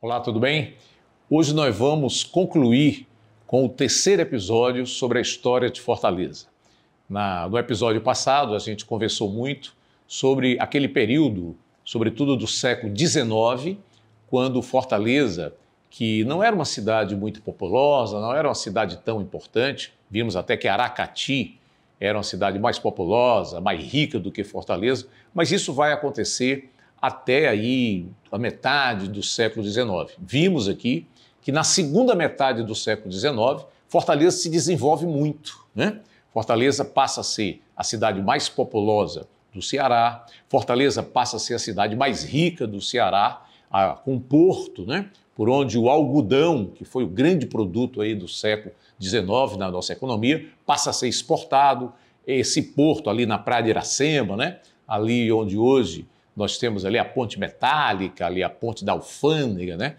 Olá, tudo bem? Hoje nós vamos concluir com o terceiro episódio sobre a história de Fortaleza. No episódio passado, a gente conversou muito sobre aquele período, sobretudo do século XIX, quando Fortaleza, que não era uma cidade muito populosa, não era uma cidade tão importante, vimos até que Aracati era uma cidade mais populosa, mais rica do que Fortaleza, mas isso vai acontecer até aí a metade do século XIX. Vimos aqui que na segunda metade do século XIX, Fortaleza se desenvolve muito, né? Fortaleza passa a ser a cidade mais populosa do Ceará, Fortaleza passa a ser a cidade mais rica do Ceará, com porto, né? Por onde o algodão, que foi o grande produto aí do século XIX na nossa economia, passa a ser exportado. Esse porto ali na Praia de Iracema, né? Ali onde hoje nós temos ali a Ponte Metálica, ali a Ponte da Alfândega, né?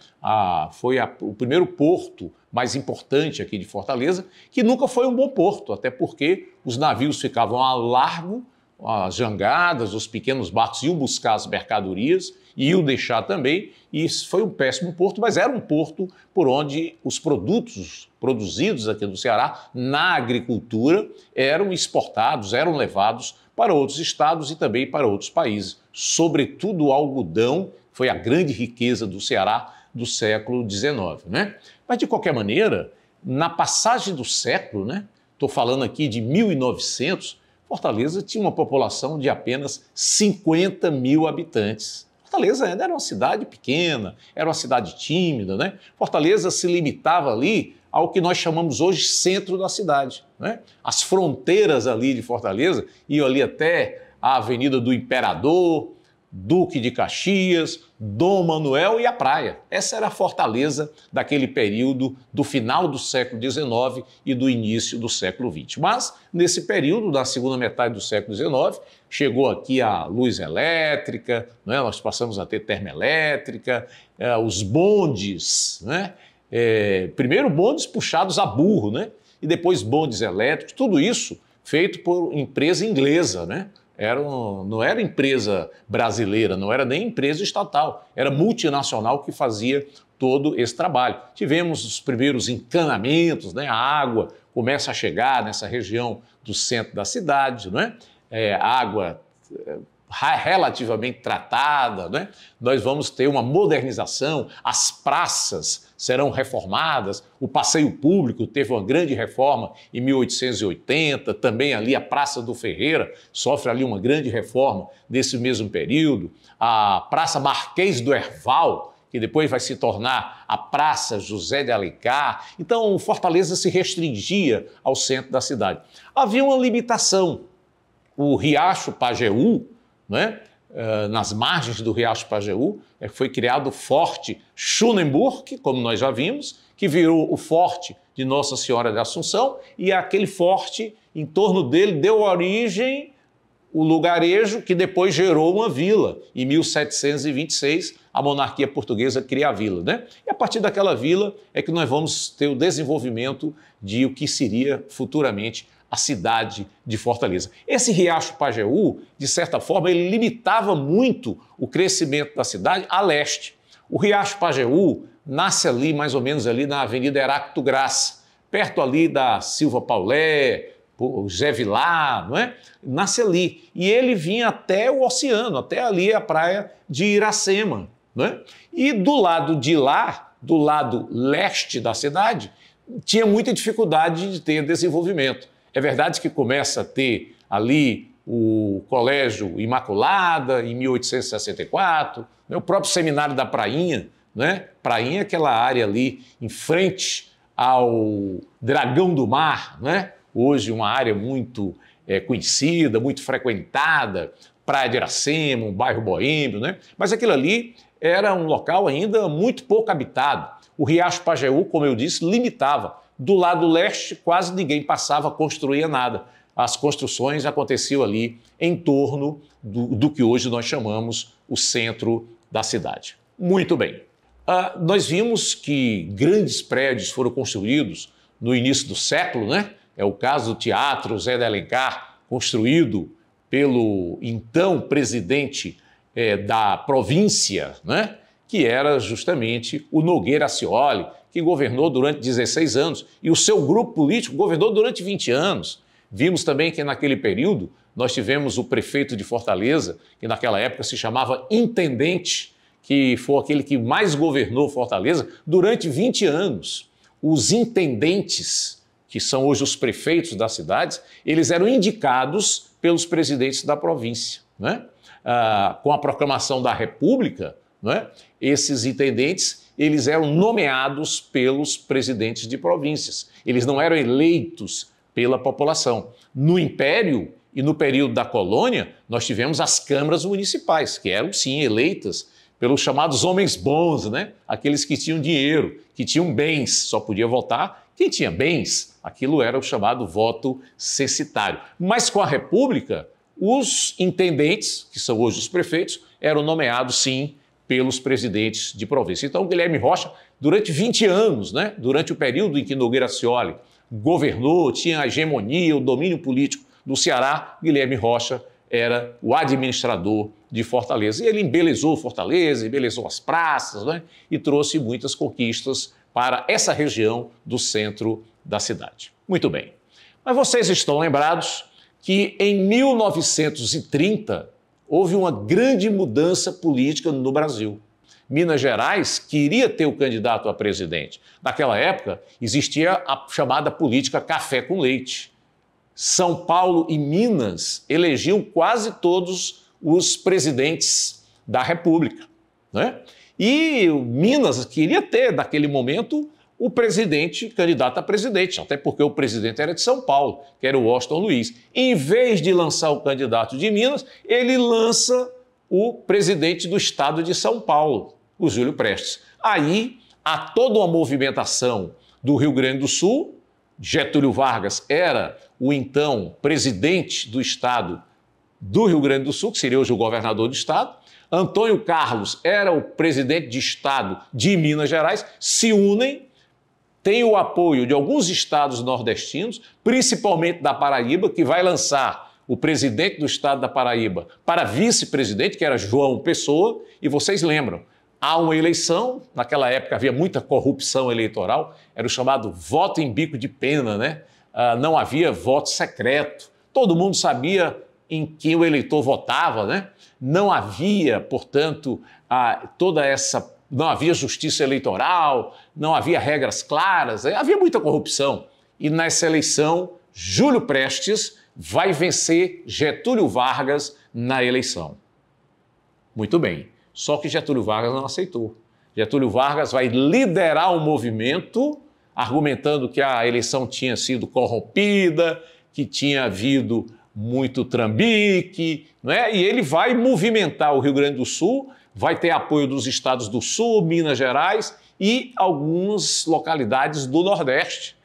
Foi o primeiro porto mais importante aqui de Fortaleza, que nunca foi um bom porto, até porque os navios ficavam a largo, as jangadas, os pequenos barcos iam buscar as mercadorias, iam deixar também, e isso foi um péssimo porto, mas era um porto por onde os produtos produzidos aqui do Ceará, na agricultura, eram exportados, eram levados para outros estados e também para outros países. Sobretudo o algodão foi a grande riqueza do Ceará do século XIX, né? Mas, de qualquer maneira, na passagem do século, né? Estou falando aqui de 1900, Fortaleza tinha uma população de apenas 50 mil habitantes. Fortaleza ainda era uma cidade pequena, era uma cidade tímida, né? Fortaleza se limitava ali ao que nós chamamos hoje centro da cidade, né? As fronteiras ali de Fortaleza iam ali até a Avenida do Imperador, Duque de Caxias, Dom Manuel e a praia. Essa era a Fortaleza daquele período do final do século XIX e do início do século XX. Mas, nesse período, da segunda metade do século XIX, chegou aqui a luz elétrica, né? Nós passamos a ter termoelétrica, os bondes, né? Primeiro bondes puxados a burro, né? E depois bondes elétricos, tudo isso feito por empresa inglesa, né? Não era empresa brasileira, não era nem empresa estatal, era multinacional que fazia todo esse trabalho. Tivemos os primeiros encanamentos, né? A água começa a chegar nessa região do centro da cidade, não é? Água relativamente tratada, né? Nós vamos ter uma modernização, as praças serão reformadas, o passeio público teve uma grande reforma em 1880, também ali a Praça do Ferreira sofre ali uma grande reforma nesse mesmo período, a Praça Marquês do Herval, que depois vai se tornar a Praça José de Alencar. Então, Fortaleza se restringia ao centro da cidade. Havia uma limitação, o Riacho Pajeú, né? Nas margens do Riacho Pajeú, foi criado o Forte Schönenburg, como nós já vimos, que virou o Forte de Nossa Senhora da Assunção, e aquele forte, em torno dele, deu origem o lugarejo que depois gerou uma vila. Em 1726, a monarquia portuguesa cria a vila, né? E a partir daquela vila é que nós vamos ter o desenvolvimento de o que seria futuramente a cidade de Fortaleza. Esse Riacho Pajeú, de certa forma, ele limitava muito o crescimento da cidade a leste. O Riacho Pajeú nasce ali, mais ou menos ali na Avenida Heráclito Graça, perto ali da Silva Paulé, José Vilar, não é? Nasce ali. E ele vinha até o oceano, até ali a praia de Iracema, não é? E do lado de lá, do lado leste da cidade, tinha muita dificuldade de ter desenvolvimento. É verdade que começa a ter ali o Colégio Imaculada, em 1864, né? O próprio Seminário da Prainha, né? Prainha é aquela área ali em frente ao Dragão do Mar, né? Hoje uma área muito conhecida, muito frequentada, Praia de Iracema, um bairro boêmio, né? Mas aquilo ali era um local ainda muito pouco habitado. O Riacho Pajeú, como eu disse, limitava. Do lado leste, quase ninguém passava, construía nada. As construções aconteciam ali em torno do que hoje nós chamamos o centro da cidade. Muito bem. Nós vimos que grandes prédios foram construídos no início do século, né? É o caso do Teatro José de Alencar, construído pelo então presidente da província, né? Que era justamente o Nogueira Ascioli, que governou durante 16 anos, e o seu grupo político governou durante 20 anos. Vimos também que naquele período nós tivemos o prefeito de Fortaleza, que naquela época se chamava intendente, que foi aquele que mais governou Fortaleza durante 20 anos. Os intendentes, que são hoje os prefeitos das cidades, eles eram indicados pelos presidentes da província, né? Com a proclamação da República, né? Esses intendentes eles eram nomeados pelos presidentes de províncias. Eles não eram eleitos pela população. No Império e no período da colônia, nós tivemos as câmaras municipais, que eram, sim, eleitas pelos chamados homens bons, né? Aqueles que tinham dinheiro, que tinham bens, só podia votar quem tinha bens. Aquilo era o chamado voto censitário. Mas com a República, os intendentes, que são hoje os prefeitos, eram nomeados, sim, pelos presidentes de província. Então, Guilherme Rocha, durante 20 anos, né? Durante o período em que Nogueira Ascioli governou, tinha a hegemonia, o domínio político do Ceará, Guilherme Rocha era o administrador de Fortaleza. E ele embelezou Fortaleza, embelezou as praças, né? E trouxe muitas conquistas para essa região do centro da cidade. Muito bem. Mas vocês estão lembrados que em 1930 houve uma grande mudança política no Brasil. Minas Gerais queria ter o candidato a presidente. Naquela época existia a chamada política café com leite. São Paulo e Minas elegiam quase todos os presidentes da República, né? E Minas queria ter, naquele momento, o presidente, candidato a presidente, até porque o presidente era de São Paulo, que era o Washington Luiz. Em vez de lançar o candidato de Minas, ele lança o presidente do estado de São Paulo, o Júlio Prestes. Aí há toda uma movimentação do Rio Grande do Sul. Getúlio Vargas era o então presidente do estado do Rio Grande do Sul, que seria hoje o governador do estado. Antônio Carlos era o presidente de estado de Minas Gerais, se unem, têm o apoio de alguns estados nordestinos, principalmente da Paraíba, que vai lançar o presidente do estado da Paraíba para vice-presidente, que era João Pessoa, e vocês lembram, há uma eleição, naquela época havia muita corrupção eleitoral, era o chamado voto em bico de pena, né? Não havia voto secreto, todo mundo sabia em quem o eleitor votava, né? Não havia, portanto, não havia justiça eleitoral, não havia regras claras, havia muita corrupção. E nessa eleição, Júlio Prestes vai vencer Getúlio Vargas na eleição. Muito bem, só que Getúlio Vargas não aceitou. Getúlio Vargas vai liderar um movimento argumentando que a eleição tinha sido corrompida, que tinha havido muito trambique, não é? E ele vai movimentar o Rio Grande do Sul, vai ter apoio dos estados do Sul, Minas Gerais e algumas localidades do Nordeste.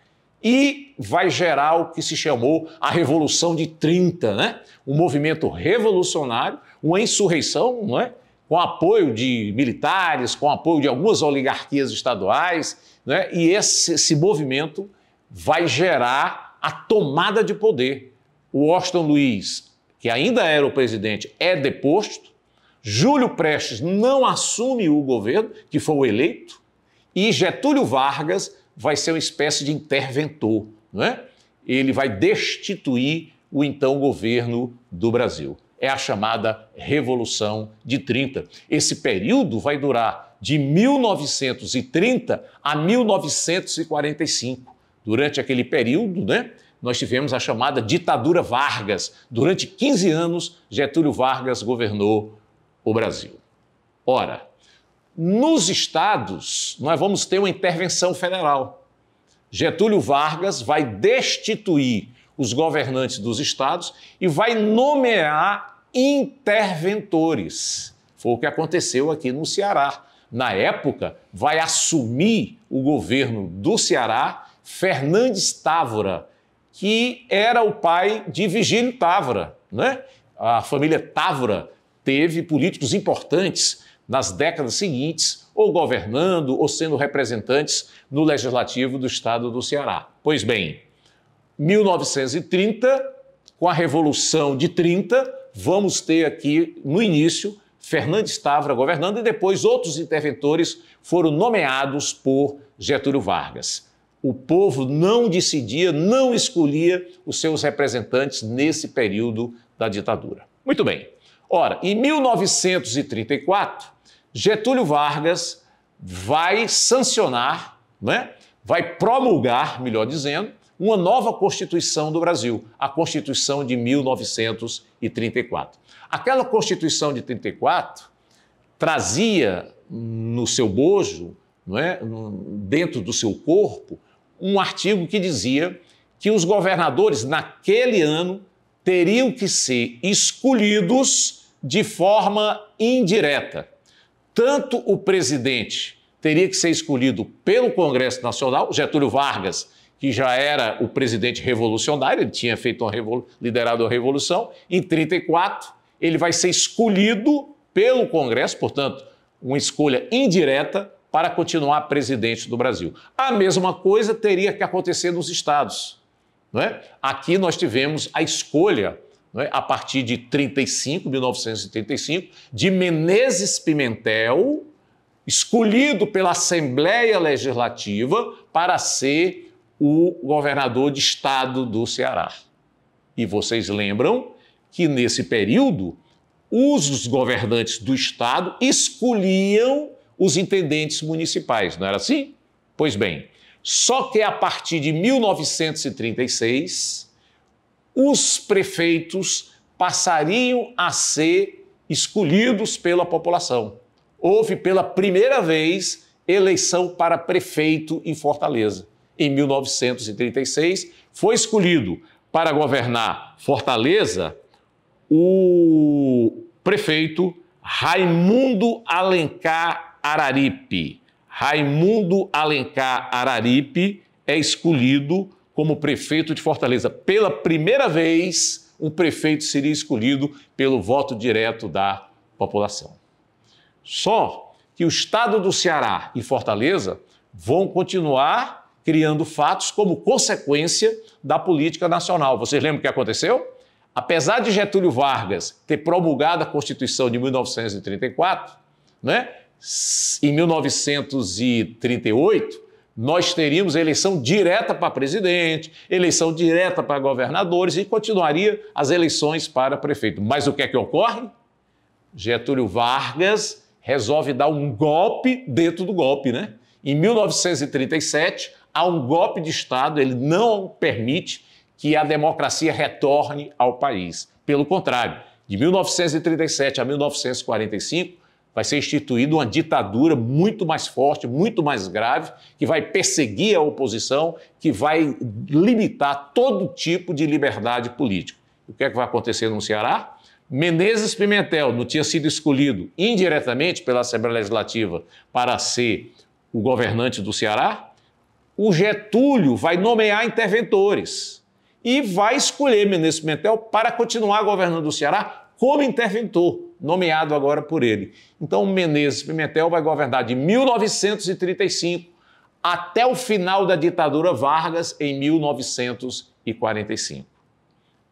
E vai gerar o que se chamou a Revolução de 30, né? Um movimento revolucionário, uma insurreição, não é? Com apoio de militares, com apoio de algumas oligarquias estaduais, né? E esse movimento vai gerar a tomada de poder. O Washington Luiz, que ainda era o presidente, é deposto, Júlio Prestes não assume o governo, que foi o eleito, e Getúlio Vargas vai ser uma espécie de interventor, não é? Ele vai destituir o então governo do Brasil. É a chamada Revolução de 30. Esse período vai durar de 1930 a 1945. Durante aquele período, né, nós tivemos a chamada ditadura Vargas. Durante 15 anos, Getúlio Vargas governou o Brasil. Ora, nos estados, nós vamos ter uma intervenção federal. Getúlio Vargas vai destituir os governantes dos estados e vai nomear interventores. Foi o que aconteceu aqui no Ceará. Na época, vai assumir o governo do Ceará Fernandes Távora, que era o pai de Vigílio Távora, né? A família Távora teve políticos importantes nas décadas seguintes, ou governando ou sendo representantes no Legislativo do estado do Ceará. Pois bem, 1930, com a Revolução de 30, vamos ter aqui, no início, Fernandes Távora governando e depois outros interventores foram nomeados por Getúlio Vargas. O povo não decidia, não escolhia os seus representantes nesse período da ditadura. Muito bem. Ora, em 1934, Getúlio Vargas vai sancionar, né, vai promulgar, melhor dizendo, uma nova Constituição do Brasil, a Constituição de 1934. Aquela Constituição de 34 trazia no seu bojo, não é, dentro do seu corpo, um artigo que dizia que os governadores, naquele ano, teriam que ser escolhidos de forma indireta. Tanto o presidente teria que ser escolhido pelo Congresso Nacional, Getúlio Vargas, que já era o presidente revolucionário, ele tinha feito liderado a Revolução, em 34 ele vai ser escolhido pelo Congresso, portanto, uma escolha indireta para continuar presidente do Brasil. A mesma coisa teria que acontecer nos estados, não é? Aqui nós tivemos a escolha, não é, a partir de 1935, de Menezes Pimentel, escolhido pela Assembleia Legislativa para ser o governador de estado do Ceará. E vocês lembram que nesse período os governantes do estado escolhiam os intendentes municipais, não era assim? Pois bem, só que a partir de 1936 os prefeitos passariam a ser escolhidos pela população. Houve pela primeira vez eleição para prefeito em Fortaleza. Em 1936, foi escolhido para governar Fortaleza o prefeito Raimundo Alencar Araripe. Raimundo Alencar Araripe é escolhido como prefeito de Fortaleza. Pela primeira vez, um prefeito seria escolhido pelo voto direto da população. Só que o estado do Ceará e Fortaleza vão continuar criando fatos como consequência da política nacional. Vocês lembram o que aconteceu? Apesar de Getúlio Vargas ter promulgado a Constituição de 1934, né, em 1938, nós teríamos eleição direta para presidente, eleição direta para governadores e continuaria as eleições para prefeito. Mas o que é que ocorre? Getúlio Vargas resolve dar um golpe dentro do golpe, né? Em 1937, há um golpe de Estado, ele não permite que a democracia retorne ao país. Pelo contrário, de 1937 a 1945, vai ser instituída uma ditadura muito mais forte, muito mais grave, que vai perseguir a oposição, que vai limitar todo tipo de liberdade política. O que é que vai acontecer no Ceará? Menezes Pimentel não tinha sido escolhido indiretamente pela Assembleia Legislativa para ser o governante do Ceará? O Getúlio vai nomear interventores e vai escolher Menezes Pimentel para continuar governando o Ceará como interventor, nomeado agora por ele. Então, Menezes Pimentel vai governar de 1935 até o final da ditadura Vargas, em 1945.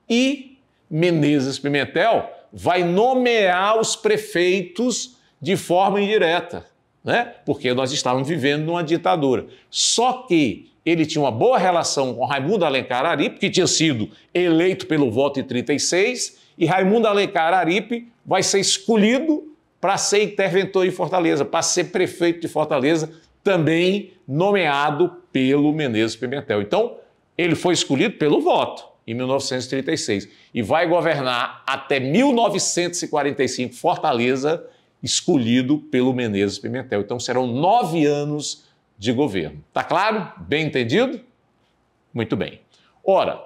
E Menezes Pimentel vai nomear os prefeitos de forma indireta, né? Porque nós estávamos vivendo numa ditadura. Só que ele tinha uma boa relação com Raimundo Alencar Araripe, que tinha sido eleito pelo voto em 36, e Raimundo Alencar Araripe vai ser escolhido para ser interventor em Fortaleza, para ser prefeito de Fortaleza, também nomeado pelo Menezes Pimentel. Então, ele foi escolhido pelo voto em 1936 e vai governar até 1945 Fortaleza, escolhido pelo Menezes Pimentel. Então, serão 9 anos de governo. Tá claro? Bem entendido? Muito bem. Ora,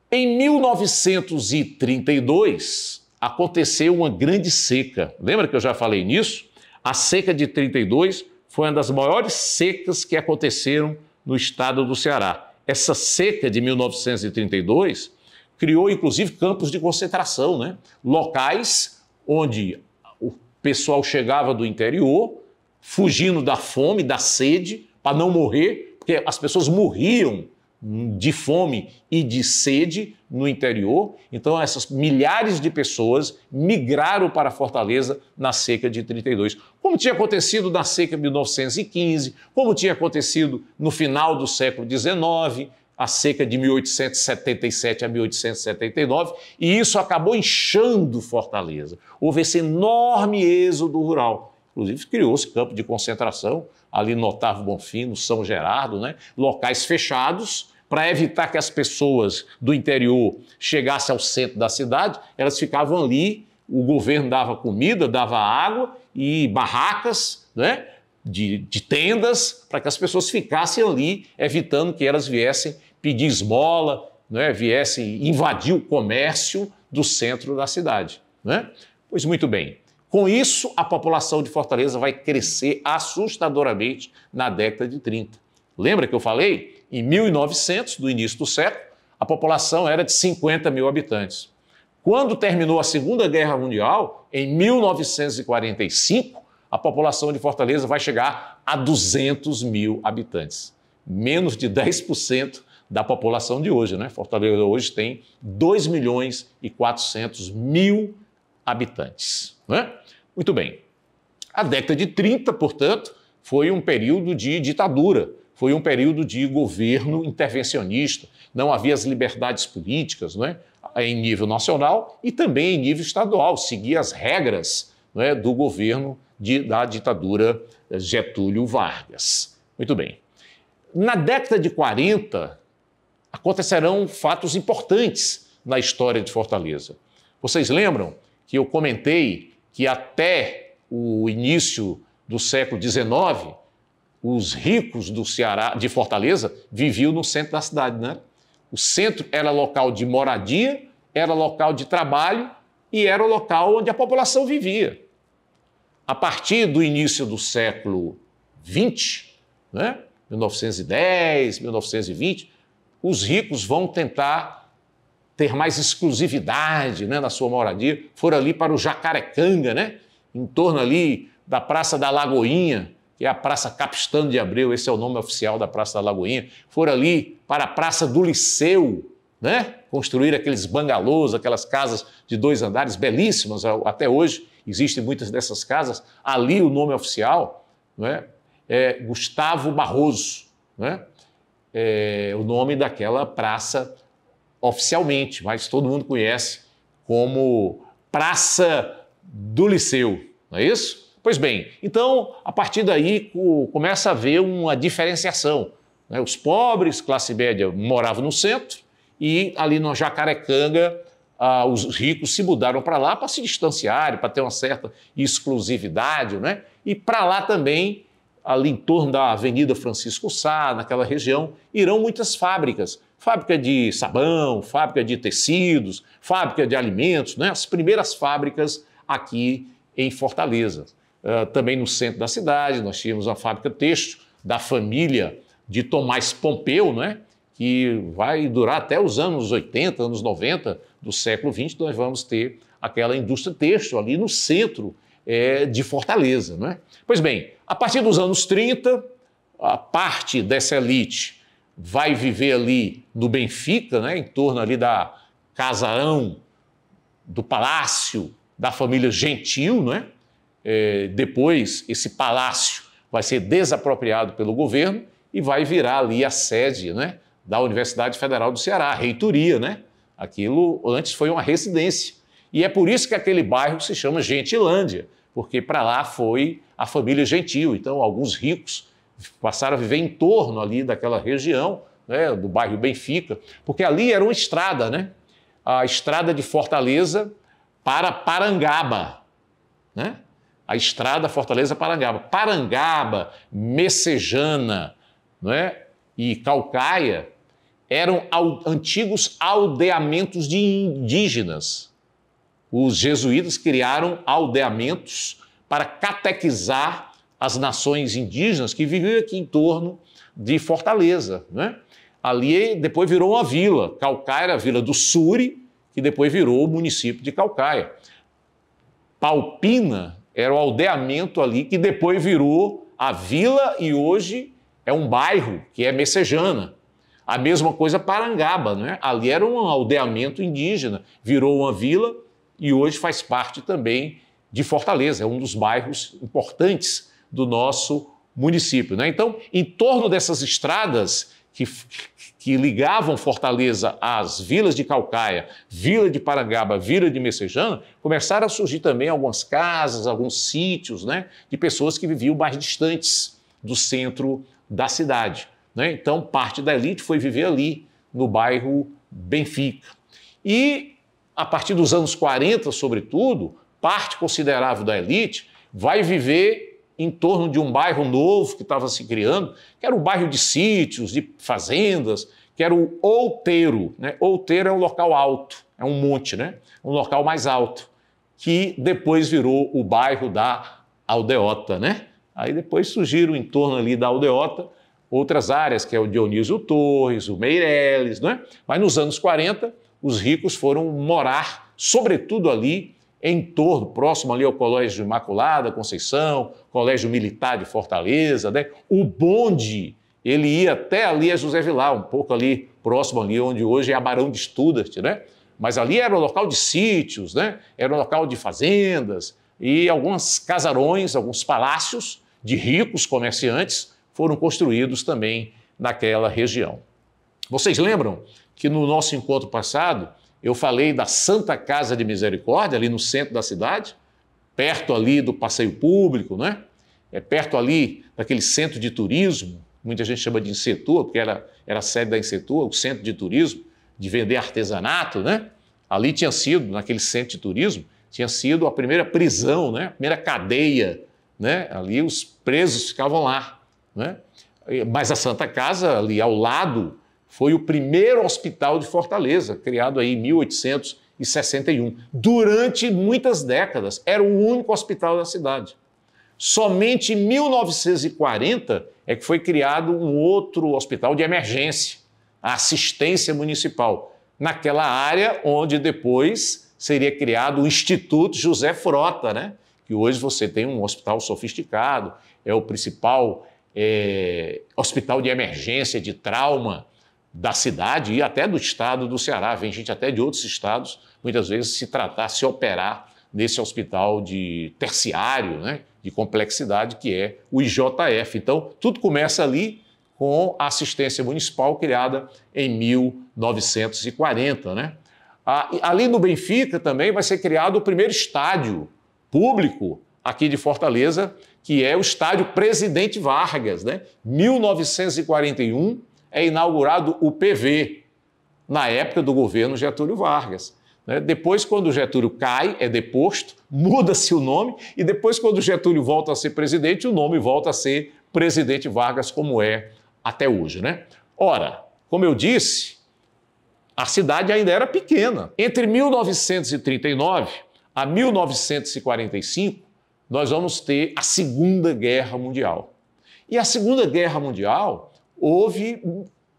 em 1932, aconteceu uma grande seca. Lembra que eu já falei nisso? A seca de 32 foi uma das maiores secas que aconteceram no estado do Ceará. Essa seca de 1932 criou, inclusive, campos de concentração, né? Locais onde o pessoal chegava do interior, fugindo da fome, da sede, para não morrer, porque as pessoas morriam de fome e de sede no interior. Então, essas milhares de pessoas migraram para Fortaleza na seca de 32, como tinha acontecido na seca de 1915, como tinha acontecido no final do século XIX, a seca de 1877 a 1879, e isso acabou inchando Fortaleza. Houve esse enorme êxodo rural. Inclusive, criou-se campo de concentração ali no Otávio Bonfim, no São Gerardo, né? Locais fechados para evitar que as pessoas do interior chegassem ao centro da cidade. Elas ficavam ali, o governo dava comida, dava água e barracas, né? de tendas, para que as pessoas ficassem ali, evitando que elas viessem pedir esmola, né? Viessem invadir o comércio do centro da cidade. Né? Pois muito bem. Com isso, a população de Fortaleza vai crescer assustadoramente na década de 30. Lembra que eu falei? Em 1900, do início do século, a população era de 50 mil habitantes. Quando terminou a Segunda Guerra Mundial, em 1945, a população de Fortaleza vai chegar a 200 mil habitantes. Menos de 10% da população de hoje, né? Fortaleza hoje tem 2.400.000 habitantes. Né? Muito bem. A década de 30, portanto, foi um período de ditadura, foi um período de governo intervencionista. Não havia as liberdades políticas, né? Em nível nacional e também em nível estadual, seguia as regras, né, do governo da ditadura Getúlio Vargas. Muito bem. Na década de 40, acontecerão fatos importantes na história de Fortaleza. Vocês lembram que eu comentei que até o início do século XIX, os ricos do Ceará, de Fortaleza, viviam no centro da cidade, né? O centro era local de moradia, era local de trabalho e era o local onde a população vivia. A partir do início do século XX, né? 1910, 1920, os ricos vão tentar ter mais exclusividade, né, na sua moradia. Foram ali para o Jacarecanga, né, em torno ali da Praça da Lagoinha, que é a Praça Capistrano de Abreu, esse é o nome oficial da Praça da Lagoinha. Foram ali para a Praça do Liceu, né, construir aqueles bangalôs, aquelas casas de 2 andares belíssimas, até hoje existem muitas dessas casas. Ali o nome oficial, né, é Gustavo Barroso, né, é o nome daquela praça oficialmente, mas todo mundo conhece como Praça do Liceu, não é isso? Pois bem, então, a partir daí começa a haver uma diferenciação, né? Os pobres, classe média, moravam no centro e ali no Jacarecanga, os ricos se mudaram para lá para se distanciarem, para ter uma certa exclusividade, né? E para lá também, ali em torno da Avenida Francisco Sá, naquela região, irão muitas fábricas. Fábrica de sabão, fábrica de tecidos, fábrica de alimentos, né? As primeiras fábricas aqui em Fortaleza. Também no centro da cidade, nós tínhamos a fábrica têxtil da família de Tomás Pompeu, né? Que vai durar até os anos 80, anos 90 do século XX, nós vamos ter aquela indústria têxtil ali no centro de Fortaleza. Né? Pois bem, a partir dos anos 30, a parte dessa elite vai viver ali no Benfica, né? Em torno ali da casarão, do palácio da família Gentil, né? Depois esse palácio vai ser desapropriado pelo governo e vai virar ali a sede, né, da Universidade Federal do Ceará, a reitoria, né? Aquilo antes foi uma residência. E é por isso que aquele bairro se chama Gentilândia, porque para lá foi a família Gentil. Então, alguns ricos passaram a viver em torno ali daquela região, né, do bairro Benfica, porque ali era uma estrada, né? A estrada de Fortaleza para Parangaba, né? A estrada Fortaleza-Parangaba. Parangaba, Messejana, não é? E Caucaia eram antigos aldeamentos de indígenas. Os jesuítas criaram aldeamentos para catequizar as nações indígenas que viviam aqui em torno de Fortaleza, né? Ali depois virou uma vila. Caucaia era a vila do Suri, que depois virou o município de Caucaia. Palpina era o aldeamento ali que depois virou a vila e hoje é um bairro que é Messejana. A mesma coisa Parangaba, né? Ali era um aldeamento indígena, virou uma vila e hoje faz parte também de Fortaleza, é um dos bairros importantes do nosso município, né? Então, em torno dessas estradas que ligavam Fortaleza às vilas de Caucaia, Vila de Parangaba, Vila de Messejana, começaram a surgir também algumas casas, alguns sítios, né, de pessoas que viviam mais distantes do centro da cidade, né? Então, parte da elite foi viver ali, no bairro Benfica. E, a partir dos anos 40, sobretudo, parte considerável da elite vai viver em torno de um bairro novo que estava se criando, que era um bairro de sítios, de fazendas, que era o Outeiro, né? Outeiro é um local alto, é um monte, né? Um local mais alto, que depois virou o bairro da Aldeota, né? Aí depois surgiram em torno ali da Aldeota outras áreas, que é o Dionísio Torres, o Meireles, né? Mas nos anos 40, os ricos foram morar, sobretudo ali, em torno, próximo ali ao Colégio Imaculada Conceição, Colégio Militar de Fortaleza, né? O bonde, ele ia até ali a José Vilar, um pouco ali, próximo ali, onde hoje é a Barão de Studart, né? Mas ali era um local de sítios, né? Era um local de fazendas e alguns casarões, alguns palácios de ricos comerciantes foram construídos também naquela região. Vocês lembram que no nosso encontro passado eu falei da Santa Casa de Misericórdia, ali no centro da cidade, perto ali do passeio público, né? Perto ali daquele centro de turismo, muita gente chama de Insetur, porque era a sede da Insetur, o centro de turismo, de vender artesanato, né? Ali tinha sido, naquele centro de turismo, tinha sido a primeira prisão, né? A primeira cadeia, né? Ali os presos ficavam lá, né? Mas a Santa Casa, ali ao lado, foi o primeiro hospital de Fortaleza, criado aí em 1861. Durante muitas décadas, era o único hospital da cidade. Somente em 1940 é que foi criado um outro hospital de emergência, a Assistência Municipal, naquela área onde depois seria criado o Instituto José Frota, né? Que hoje você tem um hospital sofisticado, é o principal hospital de emergência, de trauma da cidade e até do estado do Ceará. Vem gente até de outros estados, muitas vezes, se operar nesse hospital de terciário, né, de complexidade, que é o IJF. Então, tudo começa ali com a assistência municipal criada em 1940. Né? Ali no Benfica também vai ser criado o primeiro estádio público aqui de Fortaleza, que é o estádio Presidente Vargas. Né? 1941, é inaugurado o PV, na época do governo Getúlio Vargas. Depois, quando o Getúlio cai, é deposto, muda-se o nome, e depois, quando o Getúlio volta a ser presidente, o nome volta a ser Presidente Vargas, como é até hoje. Né? Ora, como eu disse, a cidade ainda era pequena. Entre 1939 a 1945, nós vamos ter a Segunda Guerra Mundial. E a Segunda Guerra Mundial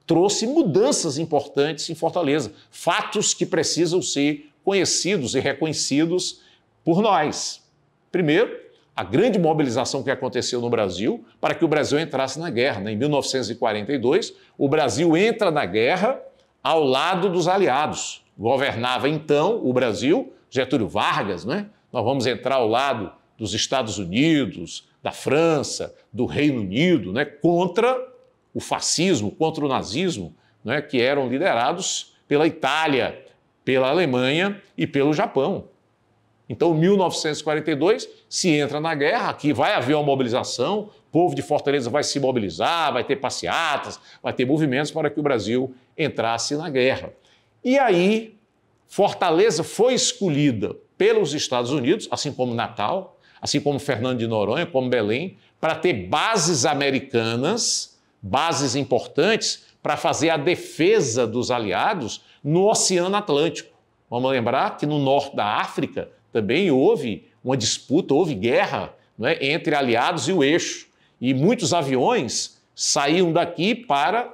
trouxe mudanças importantes em Fortaleza, fatos que precisam ser conhecidos e reconhecidos por nós. Primeiro, a grande mobilização que aconteceu no Brasil para que o Brasil entrasse na guerra. Né? Em 1942, o Brasil entra na guerra ao lado dos aliados. Governava então o Brasil Getúlio Vargas, né? Nós vamos entrar ao lado dos Estados Unidos, da França, do Reino Unido, né? Contra o fascismo, contra o nazismo, né, que eram liderados pela Itália, pela Alemanha e pelo Japão. Então, em 1942, se entra na guerra, aqui vai haver uma mobilização, o povo de Fortaleza vai se mobilizar, vai ter passeatas, vai ter movimentos para que o Brasil entrasse na guerra. E aí, Fortaleza foi escolhida pelos Estados Unidos, assim como Natal, assim como Fernando de Noronha, como Belém, para ter bases americanas, bases importantes para fazer a defesa dos aliados no Oceano Atlântico. Vamos lembrar que no norte da África também houve uma disputa, houve guerra, né, entre aliados e o eixo. E muitos aviões saíam daqui para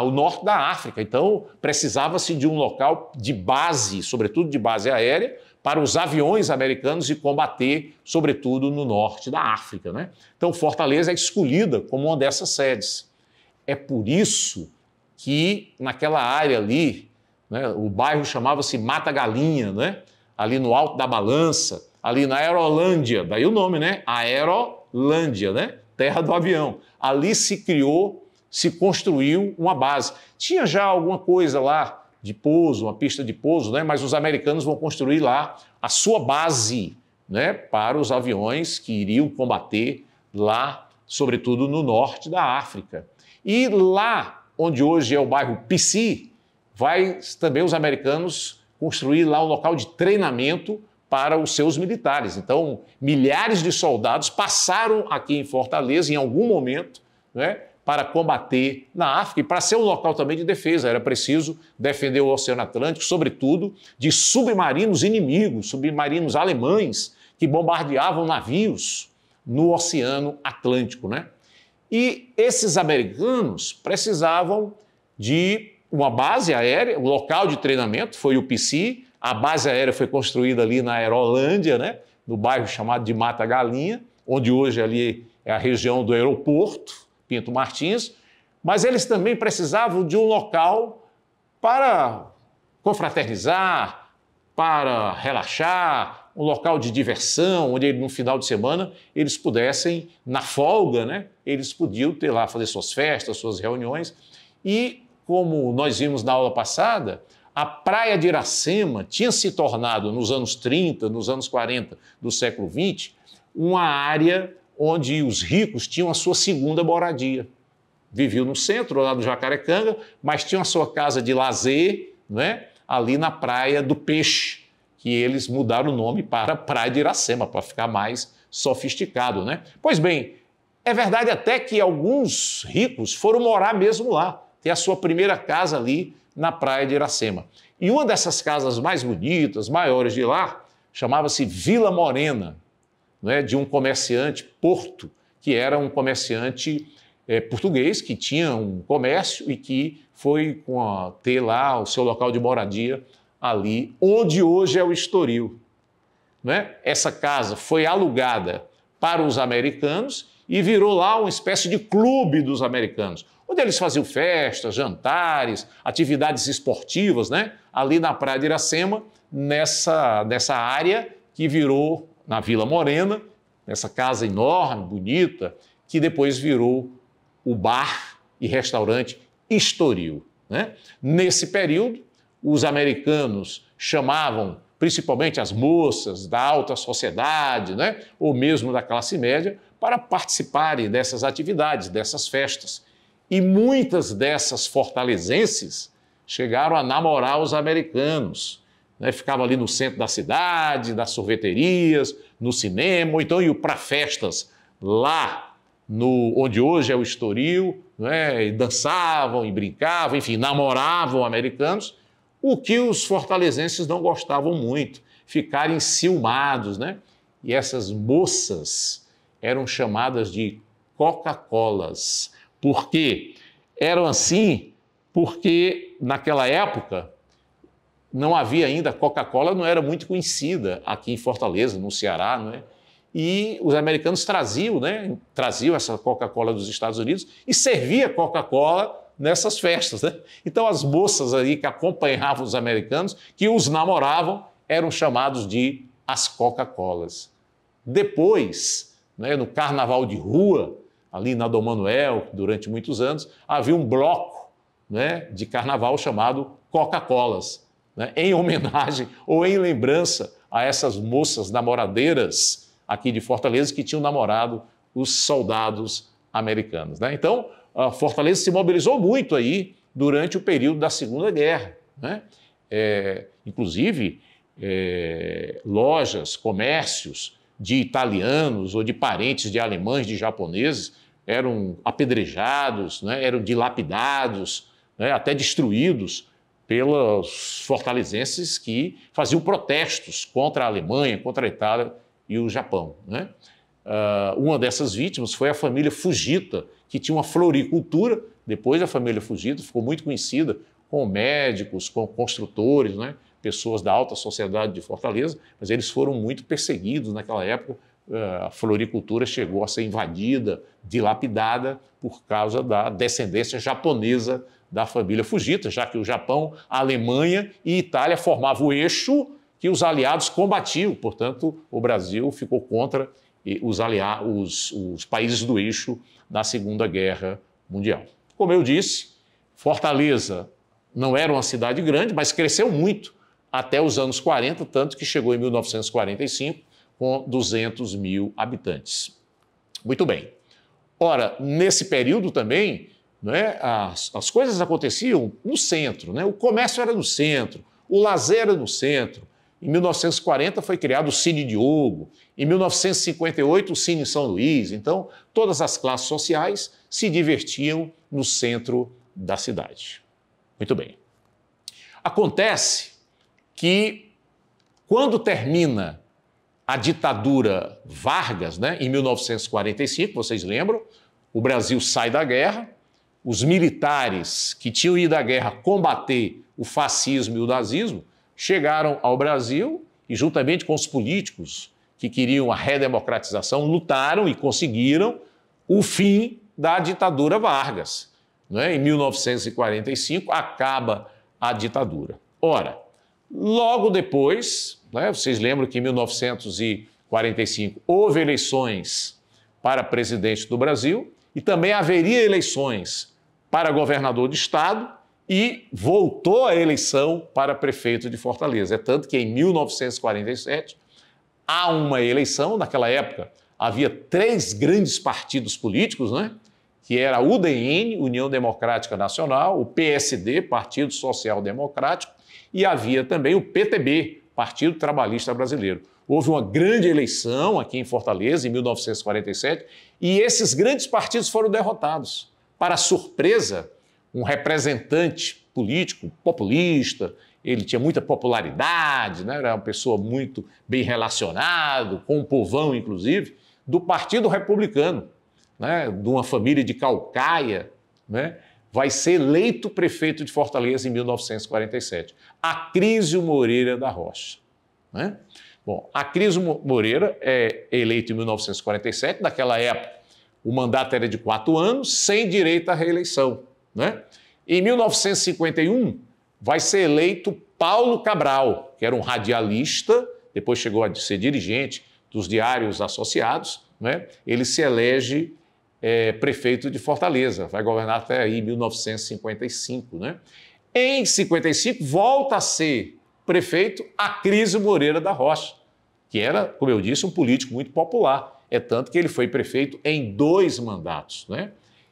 o norte da África. Então, precisava-se de um local de base, sobretudo de base aérea, para os aviões americanos e combater, sobretudo, no norte da África. Né? Então, Fortaleza é escolhida como uma dessas sedes. É por isso que naquela área ali, né, o bairro chamava-se Mata Galinha, né, ali no Alto da Balança, ali na Aerolândia, daí o nome, né, Aerolândia, né, terra do avião. Ali se criou, se construiu uma base. Tinha já alguma coisa lá de pouso, uma pista de pouso, né, mas os americanos vão construir lá a sua base, né, para os aviões que iriam combater lá, sobretudo no norte da África. E lá, onde hoje é o bairro Pici, vai também os americanos construir lá um local de treinamento para os seus militares. Então, milhares de soldados passaram aqui em Fortaleza em algum momento, né, para combater na África e para ser um local também de defesa. Era preciso defender o Oceano Atlântico, sobretudo de submarinos inimigos, submarinos alemães que bombardeavam navios no Oceano Atlântico, né? E esses americanos precisavam de uma base aérea, o local de treinamento foi o Pici, a base aérea foi construída ali na Aerolândia, né, no bairro chamado de Mata Galinha, onde hoje ali é a região do aeroporto, Pinto Martins, mas eles também precisavam de um local para confraternizar, para relaxar, um local de diversão, onde no final de semana eles pudessem, na folga, né, eles podiam ter lá, fazer suas festas, suas reuniões. E, como nós vimos na aula passada, a Praia de Iracema tinha se tornado, nos anos 30, nos anos 40 do século XX, uma área onde os ricos tinham a sua segunda moradia. Viviam no centro, lá do Jacarecanga, mas tinham a sua casa de lazer, né, ali na Praia do Peixe, que eles mudaram o nome para Praia de Iracema, para ficar mais sofisticado, né? Pois bem, é verdade até que alguns ricos foram morar mesmo lá, ter a sua primeira casa ali na Praia de Iracema. E uma dessas casas mais bonitas, maiores de lá, chamava-se Vila Morena, né, de um comerciante Porto, que era um comerciante português, que tinha um comércio e que foi ter lá o seu local de moradia ali, onde hoje é o Estoril. Né? Essa casa foi alugada para os americanos e virou lá uma espécie de clube dos americanos, onde eles faziam festas, jantares, atividades esportivas, né? Ali na Praia de Iracema, nessa área que virou, na Vila Morena, nessa casa enorme, bonita, que depois virou o bar e restaurante Estoril. Né? Nesse período, os americanos chamavam principalmente as moças da alta sociedade, né? Ou mesmo da classe média, para participarem dessas atividades, dessas festas. E muitas dessas fortalezenses chegaram a namorar os americanos. Né? Ficavam ali no centro da cidade, das sorveterias, no cinema, ou então iam para festas lá onde hoje é o Estoril, né? E dançavam e brincavam, enfim, namoravam americanos, o que os fortalezenses não gostavam muito, ficarem enciumados, né? E essas moças eram chamadas de Coca-Colas. Por quê? Eram assim porque naquela época não havia ainda, Coca-Cola não era muito conhecida aqui em Fortaleza, no Ceará, não é? E os americanos traziam, né? Traziam essa Coca-Cola dos Estados Unidos e servia Coca-Cola nessas festas, né? Então as moças aí que acompanhavam os americanos, que os namoravam, eram chamados de as Coca-Colas. Depois, né, no carnaval de rua, ali na Dom Manuel, durante muitos anos, havia um bloco, né, de carnaval chamado Coca-Colas, né, em homenagem ou em lembrança a essas moças namoradeiras aqui de Fortaleza que tinham namorado os soldados americanos. Né? Então, a Fortaleza se mobilizou muito aí durante o período da Segunda Guerra. Né? Inclusive, lojas, comércios de italianos ou de parentes de alemães, de japoneses, eram apedrejados, né? Eram dilapidados, né? Até destruídos pelos fortalezenses que faziam protestos contra a Alemanha, contra a Itália e o Japão. Né? Uma dessas vítimas foi a família Fujita, que tinha uma floricultura. Depois a família Fujita ficou muito conhecida com médicos, com construtores, né? Pessoas da alta sociedade de Fortaleza, mas eles foram muito perseguidos naquela época a floricultura chegou a ser invadida, dilapidada por causa da descendência japonesa da família Fujita, já que o Japão, a Alemanha e Itália formavam o eixo que os aliados combatiam. Portanto, o Brasil ficou contra os países do eixo na Segunda Guerra Mundial. Como eu disse, Fortaleza não era uma cidade grande, mas cresceu muito até os anos 40, tanto que chegou em 1945 com 200 mil habitantes. Muito bem. Ora, nesse período também, né, as coisas aconteciam no centro, né? O comércio era no centro, o lazer era no centro. Em 1940 foi criado o Cine Diogo, em 1958 o Cine São Luís. Então, todas as classes sociais se divertiam no centro da cidade. Muito bem. Acontece que, quando termina a ditadura Vargas, né, em 1945, vocês lembram, o Brasil sai da guerra, os militares que tinham ido à guerra combater o fascismo e o nazismo chegaram ao Brasil e, juntamente com os políticos que queriam a redemocratização, lutaram e conseguiram o fim da ditadura Vargas. Né? Em 1945 acaba a ditadura. Ora, logo depois, né, vocês lembram que em 1945 houve eleições para presidente do Brasil e também haveria eleições para governador de estado e voltou a eleição para prefeito de Fortaleza. É tanto que em 1947 há uma eleição. Naquela época havia 3 grandes partidos políticos, né? Que era a UDN, União Democrática Nacional, o PSD, Partido Social Democrático, e havia também o PTB, Partido Trabalhista Brasileiro. Houve uma grande eleição aqui em Fortaleza, em 1947, e esses grandes partidos foram derrotados. Para surpresa, um representante político populista, ele tinha muita popularidade, né? Era uma pessoa muito bem relacionada, com o povão, inclusive, do Partido Republicano, né? De uma família de Caucaia, né? Vai ser eleito prefeito de Fortaleza em 1947. Acrísio Moreira da Rocha. Né? Bom, Acrísio Moreira é eleito em 1947, naquela época o mandato era de 4 anos, sem direito à reeleição. Né? Em 1951, vai ser eleito Paulo Cabral, que era um radialista, depois chegou a ser dirigente dos Diários Associados, né? Ele se elege prefeito de Fortaleza, vai governar até aí 1955. Né? Em 55, volta a ser prefeito Acrísio Moreira da Rocha, que era, como eu disse, um político muito popular. É tanto que ele foi prefeito em 2 mandatos. Né?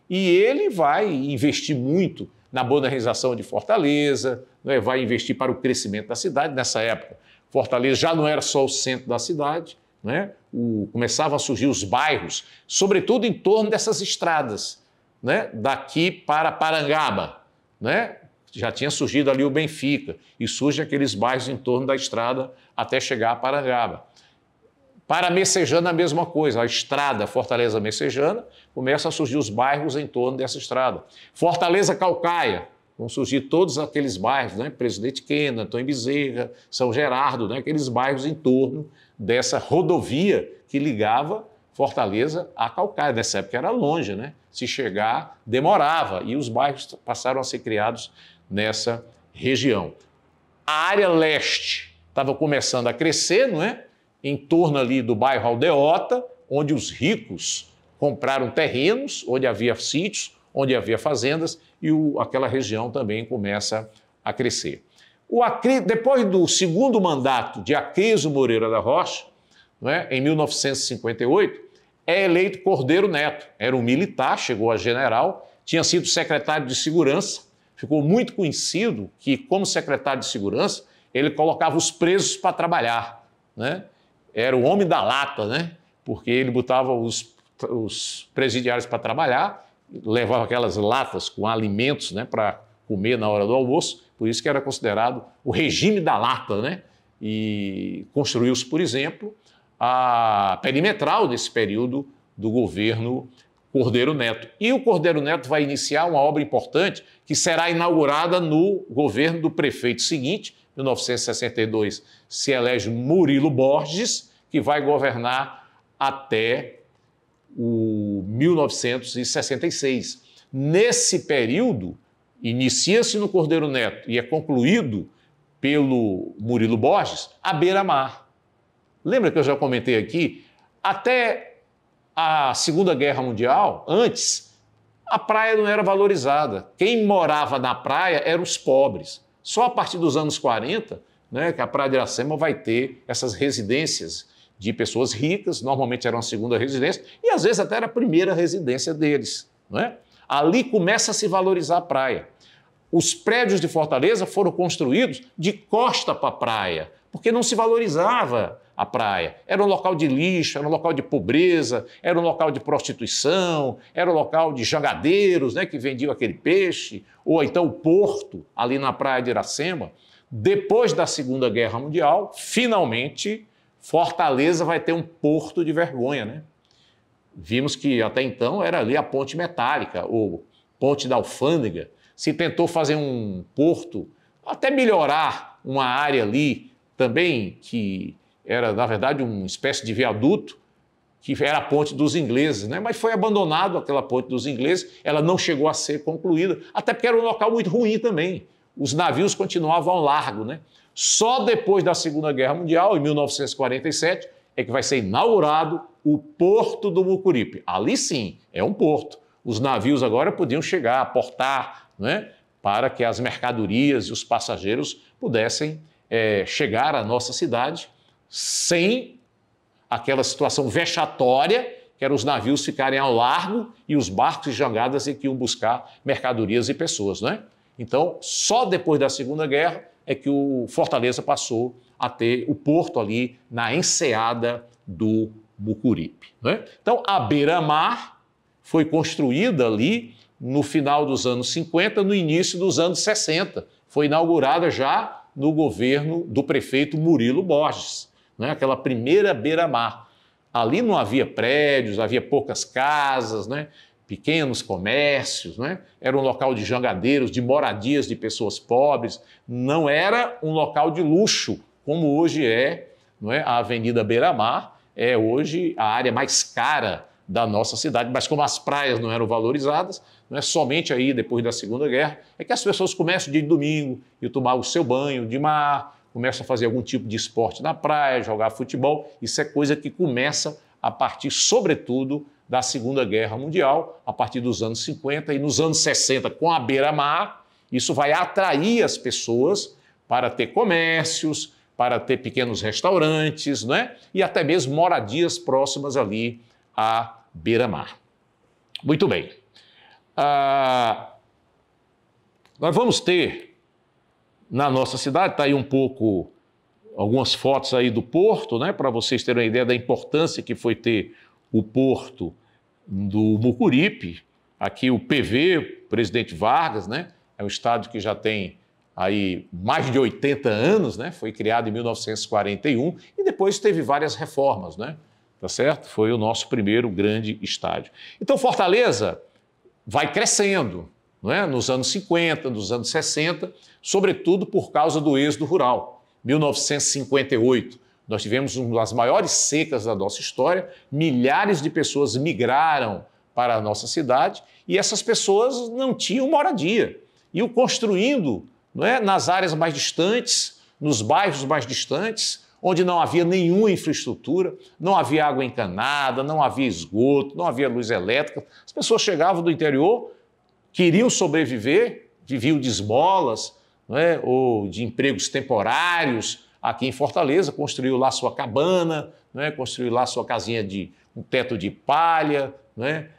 E ele vai investir muito na modernização de Fortaleza, né? Vai investir para o crescimento da cidade. Nessa época, Fortaleza já não era só o centro da cidade, né? Começavam a surgir os bairros, sobretudo em torno dessas estradas, né? Daqui para Parangaba, né? Já tinha surgido ali o Benfica, e surgem aqueles bairros em torno da estrada até chegar a Parangaba. Para Messejana, a mesma coisa, a estrada Fortaleza-Messejana, começa a surgir os bairros em torno dessa estrada. Fortaleza-Caucaia, vão surgir todos aqueles bairros, né? Presidente Kennedy, Antônio Bezerra, São Gerardo, né? Aqueles bairros em torno dessa rodovia que ligava Fortaleza a Caucaia. Nessa época era longe, né? Se chegar, demorava, e os bairros passaram a ser criados nessa região. A área leste estava começando a crescer, não é? Em torno ali do bairro Aldeota, onde os ricos compraram terrenos, onde havia sítios, onde havia fazendas, e aquela região também começa a crescer. Depois do segundo mandato de Acrísio Moreira da Rocha, né, em 1958, é eleito Cordeiro Neto. Era um militar, chegou a general, tinha sido secretário de Segurança, ficou muito conhecido que, como secretário de Segurança, ele colocava os presos para trabalhar, né? Era o homem da lata, né? Porque ele botava os presidiários para trabalhar, levava aquelas latas com alimentos, né, para comer na hora do almoço, por isso que era considerado o regime da lata, né? E construiu-se, por exemplo, a perimetral desse período do governo Cordeiro Neto. E o Cordeiro Neto vai iniciar uma obra importante que será inaugurada no governo do prefeito seguinte. Em 1962 se elege Murilo Borges, que vai governar até o 1966. Nesse período, inicia-se no Cordeiro Neto e é concluído pelo Murilo Borges, a beira-mar. Lembra que eu já comentei aqui? Até a Segunda Guerra Mundial, antes, a praia não era valorizada. Quem morava na praia eram os pobres. Só a partir dos anos 40, né, que a Praia de Iracema vai ter essas residências de pessoas ricas, normalmente era uma segunda residência, e às vezes até era a primeira residência deles. Não é? Ali começa a se valorizar a praia. Os prédios de Fortaleza foram construídos de costa para a praia, porque não se valorizava a praia. Era um local de lixo, era um local de pobreza, era um local de prostituição, era um local de jangadeiros, né, que vendiam aquele peixe, ou então o porto ali na praia de Iracema. Depois da Segunda Guerra Mundial, finalmente, Fortaleza vai ter um porto de vergonha, né? Vimos que até então era ali a ponte metálica, ou ponte da alfândega. Se tentou fazer um porto, até melhorar uma área ali também, que era, na verdade, uma espécie de viaduto, que era a ponte dos ingleses, né? Mas foi abandonado aquela ponte dos ingleses, ela não chegou a ser concluída, até porque era um local muito ruim também. Os navios continuavam ao largo, né? Só depois da Segunda Guerra Mundial, em 1947, é que vai ser inaugurado o Porto do Mucuripe. Ali sim, é um porto. Os navios agora podiam chegar, aportar, né, para que as mercadorias e os passageiros pudessem chegar à nossa cidade sem aquela situação vexatória, que era os navios ficarem ao largo e os barcos e jangadas que iam buscar mercadorias e pessoas, né? Então, só depois da Segunda Guerra é que o Fortaleza passou a ter o porto ali na enseada do Mucuripe, né? Então, a beira-mar foi construída ali no final dos anos 50, no início dos anos 60. Foi inaugurada já no governo do prefeito Murilo Borges, né? Aquela primeira beira-mar. Ali não havia prédios, havia poucas casas, né? Pequenos comércios, né? Era um local de jangadeiros, de moradias de pessoas pobres. Não era um local de luxo, como hoje é, não é? A Avenida Beira-Mar é hoje a área mais cara da nossa cidade, mas como as praias não eram valorizadas, não é somente aí depois da Segunda Guerra, é que as pessoas começam dia de domingo a tomar o seu banho de mar, começam a fazer algum tipo de esporte na praia, jogar futebol. Isso é coisa que começa a partir, sobretudo, da Segunda Guerra Mundial, a partir dos anos 50 e nos anos 60, com a beira-mar, isso vai atrair as pessoas para ter comércios, para ter pequenos restaurantes, né? E até mesmo moradias próximas ali à beira-mar. Muito bem. Nós vamos ter na nossa cidade, está aí um pouco, algumas fotos aí do porto, né? Para vocês terem uma ideia da importância que foi ter o porto do Mucuripe. Aqui o PV, Presidente Vargas, né? É um estádio que já tem aí mais de 80 anos, né? Foi criado em 1941 e depois teve várias reformas, né? Tá certo? Foi o nosso primeiro grande estádio. Então Fortaleza vai crescendo, não é? Nos anos 50, nos anos 60, sobretudo por causa do êxodo rural. 1958, nós tivemos uma das maiores secas da nossa história, milhares de pessoas migraram para a nossa cidade e essas pessoas não tinham moradia. Iam construindo, não é? Nas áreas mais distantes, nos bairros mais distantes, onde não havia nenhuma infraestrutura, não havia água encanada, não havia esgoto, não havia luz elétrica. As pessoas chegavam do interior, queriam sobreviver, viviam de esmolas, não é? Ou de empregos temporários aqui em Fortaleza, construiu lá sua cabana, não é? Construiu lá sua casinha de um teto de palha, não é?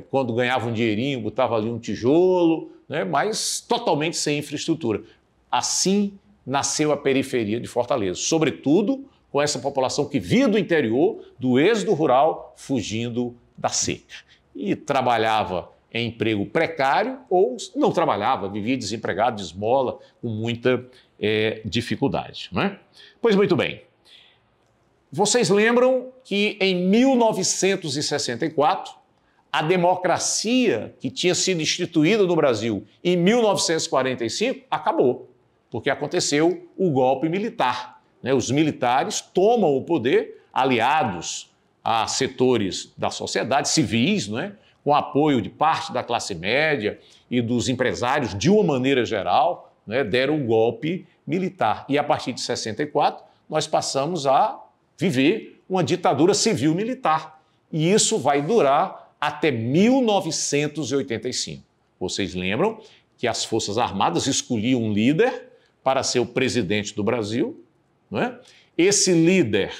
Quando ganhava um dinheirinho, botava ali um tijolo, né? Mas totalmente sem infraestrutura. Assim nasceu a periferia de Fortaleza, sobretudo com essa população que vinha do interior, do êxodo rural, fugindo da seca. E trabalhava em emprego precário ou não trabalhava, vivia desempregado, de esmola, com muita dificuldade, não é? Pois muito bem. Vocês lembram que em 1964, a democracia que tinha sido instituída no Brasil em 1945 acabou, porque aconteceu o golpe militar, né? Os militares tomam o poder, aliados a setores da sociedade civis, não é? Com apoio de parte da classe média e dos empresários de uma maneira geral, né? Deram o golpe militar. E a partir de 64, nós passamos a viver uma ditadura civil-militar. E isso vai durar até 1985. Vocês lembram que as Forças Armadas escolhiam um líder para ser o presidente do Brasil, não é? Esse líder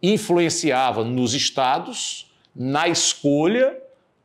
influenciava nos estados na escolha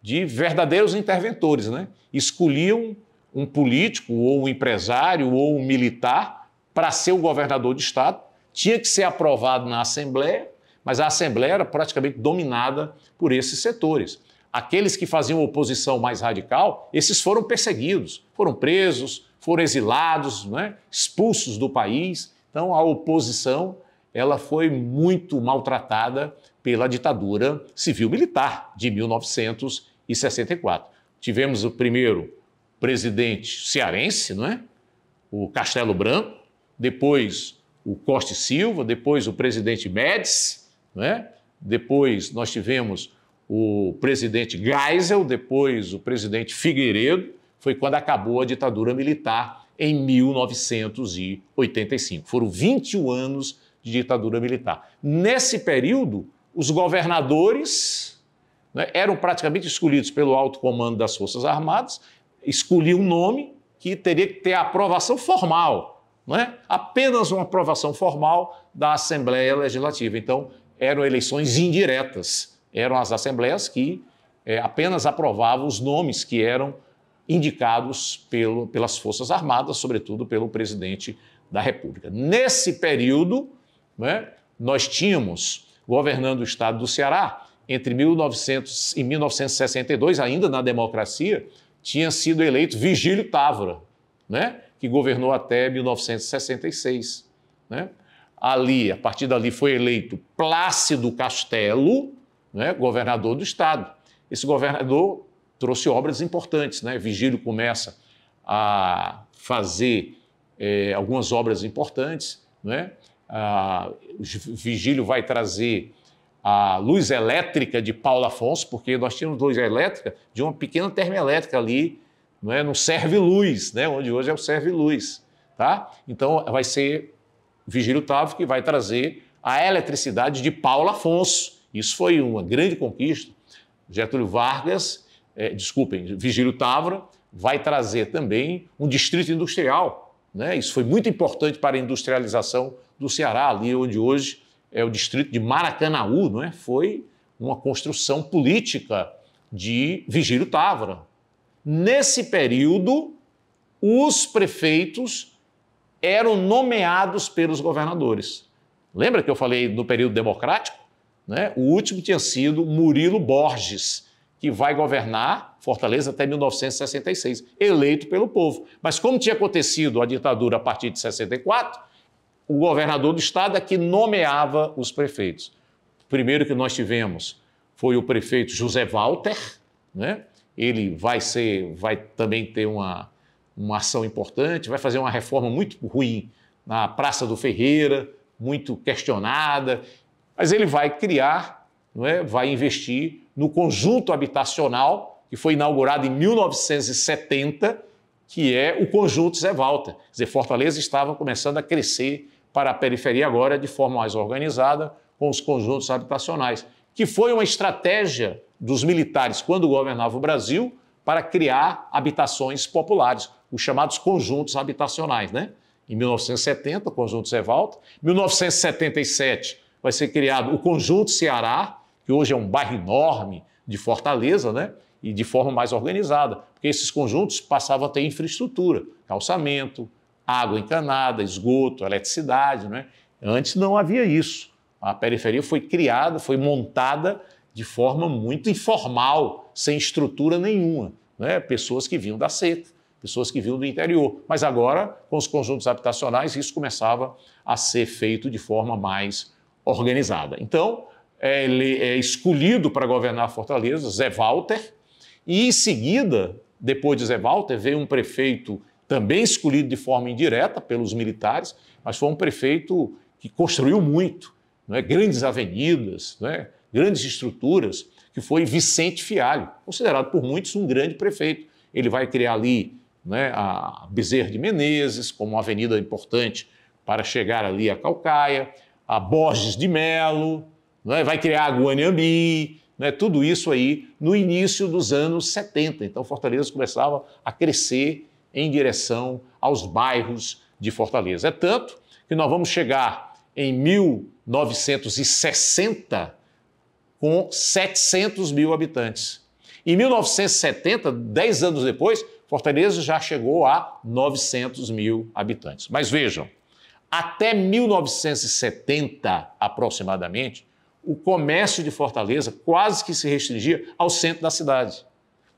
de verdadeiros interventores, né? Escolhiam um político ou um empresário ou um militar para ser o governador do estado, tinha que ser aprovado na Assembleia, mas a Assembleia era praticamente dominada por esses setores. Aqueles que faziam oposição mais radical, esses foram perseguidos, foram presos, foram exilados, né? Expulsos do país. Então, a oposição ela foi muito maltratada pela ditadura civil-militar de 1964. Tivemos o primeiro presidente cearense, não é? O Castelo Branco, depois o Costa e Silva, depois o presidente Médici, não é? Depois nós tivemos o presidente Geisel, depois o presidente Figueiredo, foi quando acabou a ditadura militar em 1985. Foram 21 anos de ditadura militar. Nesse período, os governadores, né, eram praticamente escolhidos pelo alto comando das Forças Armadas, escolhiam um nome que teria que ter a aprovação formal, não é? Apenas uma aprovação formal da Assembleia Legislativa. Então, eram eleições indiretas, eram as assembleias que apenas aprovavam os nomes que eram indicados pelas Forças Armadas, sobretudo pelo presidente da República. Nesse período, né, nós tínhamos, governando o estado do Ceará, entre 1900 e 1962, ainda na democracia, tinha sido eleito Vigílio Távora, né, que governou até 1966. Né? A partir dali, foi eleito Plácido Castelo, né, governador do estado. Esse governador trouxe obras importantes, né? Vigílio começa a fazer algumas obras importantes, né? Vigílio vai trazer a luz elétrica de Paulo Afonso, porque nós tínhamos luz elétrica de uma pequena termoelétrica ali, não é? No Serviluz, né? Onde hoje é o Serviluz, tá? Então vai ser Vigílio Távora que vai trazer a eletricidade de Paulo Afonso. Isso foi uma grande conquista. Getúlio Vargas, Vigílio Távora vai trazer também um distrito industrial, né? Isso foi muito importante para a industrialização do Ceará, ali onde hoje é o distrito de Maracanaú, não é? Foi uma construção política de Vigílio Távora. Nesse período, os prefeitos eram nomeados pelos governadores. Lembra que eu falei no período democrático? Né? O último tinha sido Murilo Borges, que vai governar Fortaleza até 1966, eleito pelo povo. Mas como tinha acontecido a ditadura a partir de 64, o governador do estado é que nomeava os prefeitos. O primeiro que nós tivemos foi o prefeito José Walter, né? Ele vai também ter uma ação importante, vai fazer uma reforma muito ruim na Praça do Ferreira, muito questionada, mas ele vai criar, não é? Vai investir no conjunto habitacional, que foi inaugurado em 1970, que é o Conjunto Zé Walter. Quer dizer, Fortaleza estava começando a crescer para a periferia agora de forma mais organizada, com os conjuntos habitacionais, que foi uma estratégia dos militares, quando governavam o Brasil, para criar habitações populares, os chamados conjuntos habitacionais, né? Em 1970, o Conjunto Zé Walter. Em 1977, vai ser criado o Conjunto Ceará, que hoje é um bairro enorme de Fortaleza, né? E de forma mais organizada, porque esses conjuntos passavam a ter infraestrutura, calçamento, água encanada, esgoto, eletricidade, né? Antes não havia isso. A periferia foi criada, foi montada de forma muito informal, sem estrutura nenhuma, né? Pessoas que vinham da seca, pessoas que vinham do interior. Mas agora, com os conjuntos habitacionais, isso começava a ser feito de forma mais organizada. Então, ele é escolhido para governar Fortaleza, Zé Walter, e em seguida, depois de Zé Walter, veio um prefeito também escolhido de forma indireta pelos militares, mas foi um prefeito que construiu muito, não é? Grandes avenidas, não é? grandes estruturas, que foi Vicente Fialho, considerado por muitos um grande prefeito. Ele vai criar ali, né, a Bezerra de Menezes, como uma avenida importante para chegar ali a Caucaia, a Borges de Melo, né, vai criar a Guanhambi, né, tudo isso aí no início dos anos 70. Então Fortaleza começava a crescer em direção aos bairros de Fortaleza. É tanto que nós vamos chegar em 1960 com 700 mil habitantes. Em 1970, 10 anos depois, Fortaleza já chegou a 900 mil habitantes. Mas vejam, até 1970 aproximadamente, o comércio de Fortaleza quase que se restringia ao centro da cidade.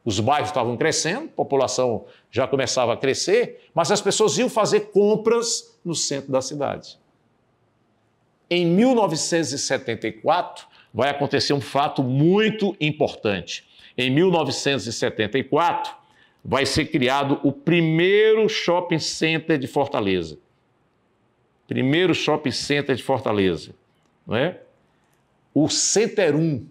Os bairros estavam crescendo, a população já começava a crescer, mas as pessoas iam fazer compras no centro da cidade. Em 1974, vai acontecer um fato muito importante. Em 1974, vai ser criado o primeiro shopping center de Fortaleza. Primeiro shopping center de Fortaleza, não é? O Center 1,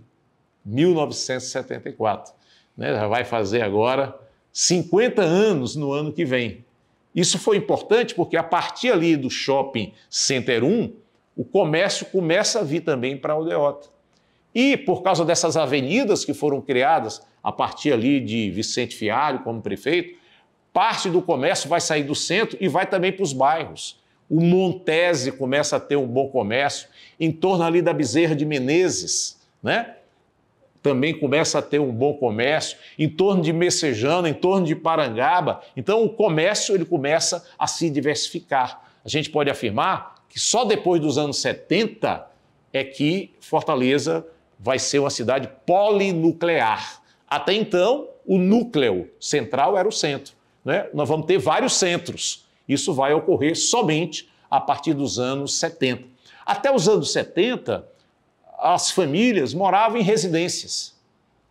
1974. Né? Já vai fazer agora 50 anos no ano que vem. Isso foi importante porque a partir ali do Shopping Center 1, o comércio começa a vir também para a Aldeota. E por causa dessas avenidas que foram criadas a partir ali de Vicente Fialho como prefeito, parte do comércio vai sair do centro e vai também para os bairros. O Montese começa a ter um bom comércio, em torno ali da Bezerra de Menezes, né? Também começa a ter um bom comércio, em torno de Messejana, em torno de Parangaba. Então o comércio ele começa a se diversificar. A gente pode afirmar que só depois dos anos 70 é que Fortaleza vai ser uma cidade polinuclear. Até então, o núcleo central era o centro, né? Nós vamos ter vários centros. Isso vai ocorrer somente a partir dos anos 70. Até os anos 70, as famílias moravam em residências,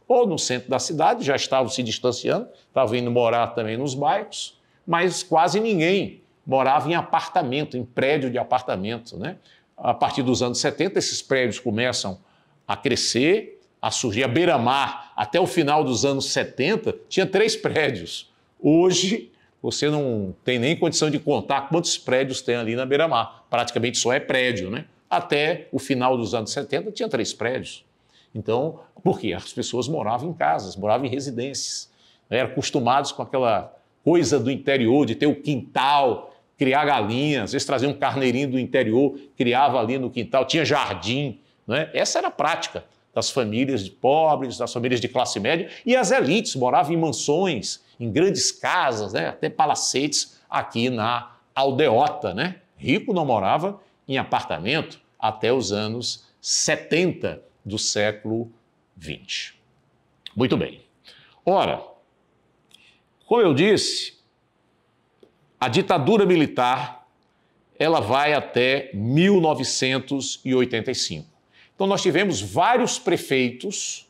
ou no centro da cidade, já estavam se distanciando, estavam indo morar também nos bairros, mas quase ninguém morava em apartamento, em prédio de apartamento, né? A partir dos anos 70, esses prédios começam a crescer, a surgir. A Beira-Mar, até o final dos anos 70, tinha 3 prédios. Hoje, você não tem nem condição de contar quantos prédios tem ali na Beira-Mar. Praticamente só é prédio, né? Até o final dos anos 70 tinha 3 prédios. Então, por quê? As pessoas moravam em casas, moravam em residências. Eram acostumados com aquela coisa do interior, de ter o quintal, criar galinhas, às vezes trazia um carneirinho do interior, criava ali no quintal, tinha jardim, né? Essa era a prática das famílias pobres, das famílias de classe média, e as elites moravam em mansões, em grandes casas, né? Até palacetes aqui na Aldeota, né? Rico não morava em apartamento até os anos 70 do século XX. Muito bem. Ora, como eu disse, a ditadura militar ela vai até 1985. Então nós tivemos vários prefeitos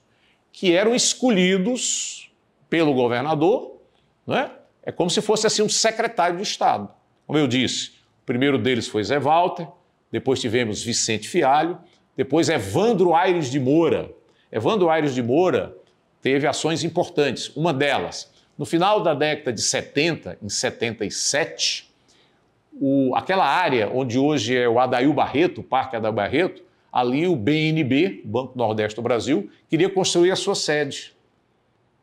que eram escolhidos pelo governador, né? É como se fosse assim um secretário de Estado. Como eu disse, o primeiro deles foi Zé Walter, depois tivemos Vicente Fialho, depois Evandro Aires de Moura. Evandro Aires de Moura teve ações importantes. Uma delas, no final da década de 70, em 77, aquela área onde hoje é o Adail Barreto, o Parque Adail Barreto, ali o BNB, Banco Nordeste do Brasil, queria construir a sua sede,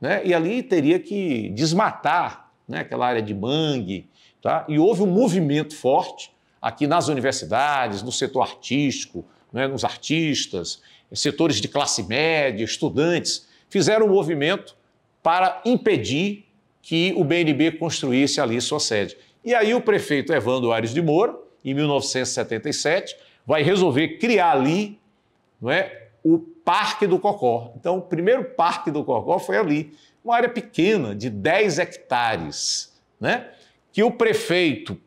né? E ali teria que desmatar, né, aquela área de mangue, tá? E houve um movimento forte aqui nas universidades, no setor artístico, né, nos artistas, setores de classe média, estudantes, fizeram um movimento para impedir que o BNB construísse ali sua sede. E aí o prefeito Evandro Aires de Moura, em 1977, vai resolver criar ali, não é, o Parque do Cocó. Então, o primeiro Parque do Cocó foi ali, uma área pequena de 10 hectares, né, que o prefeito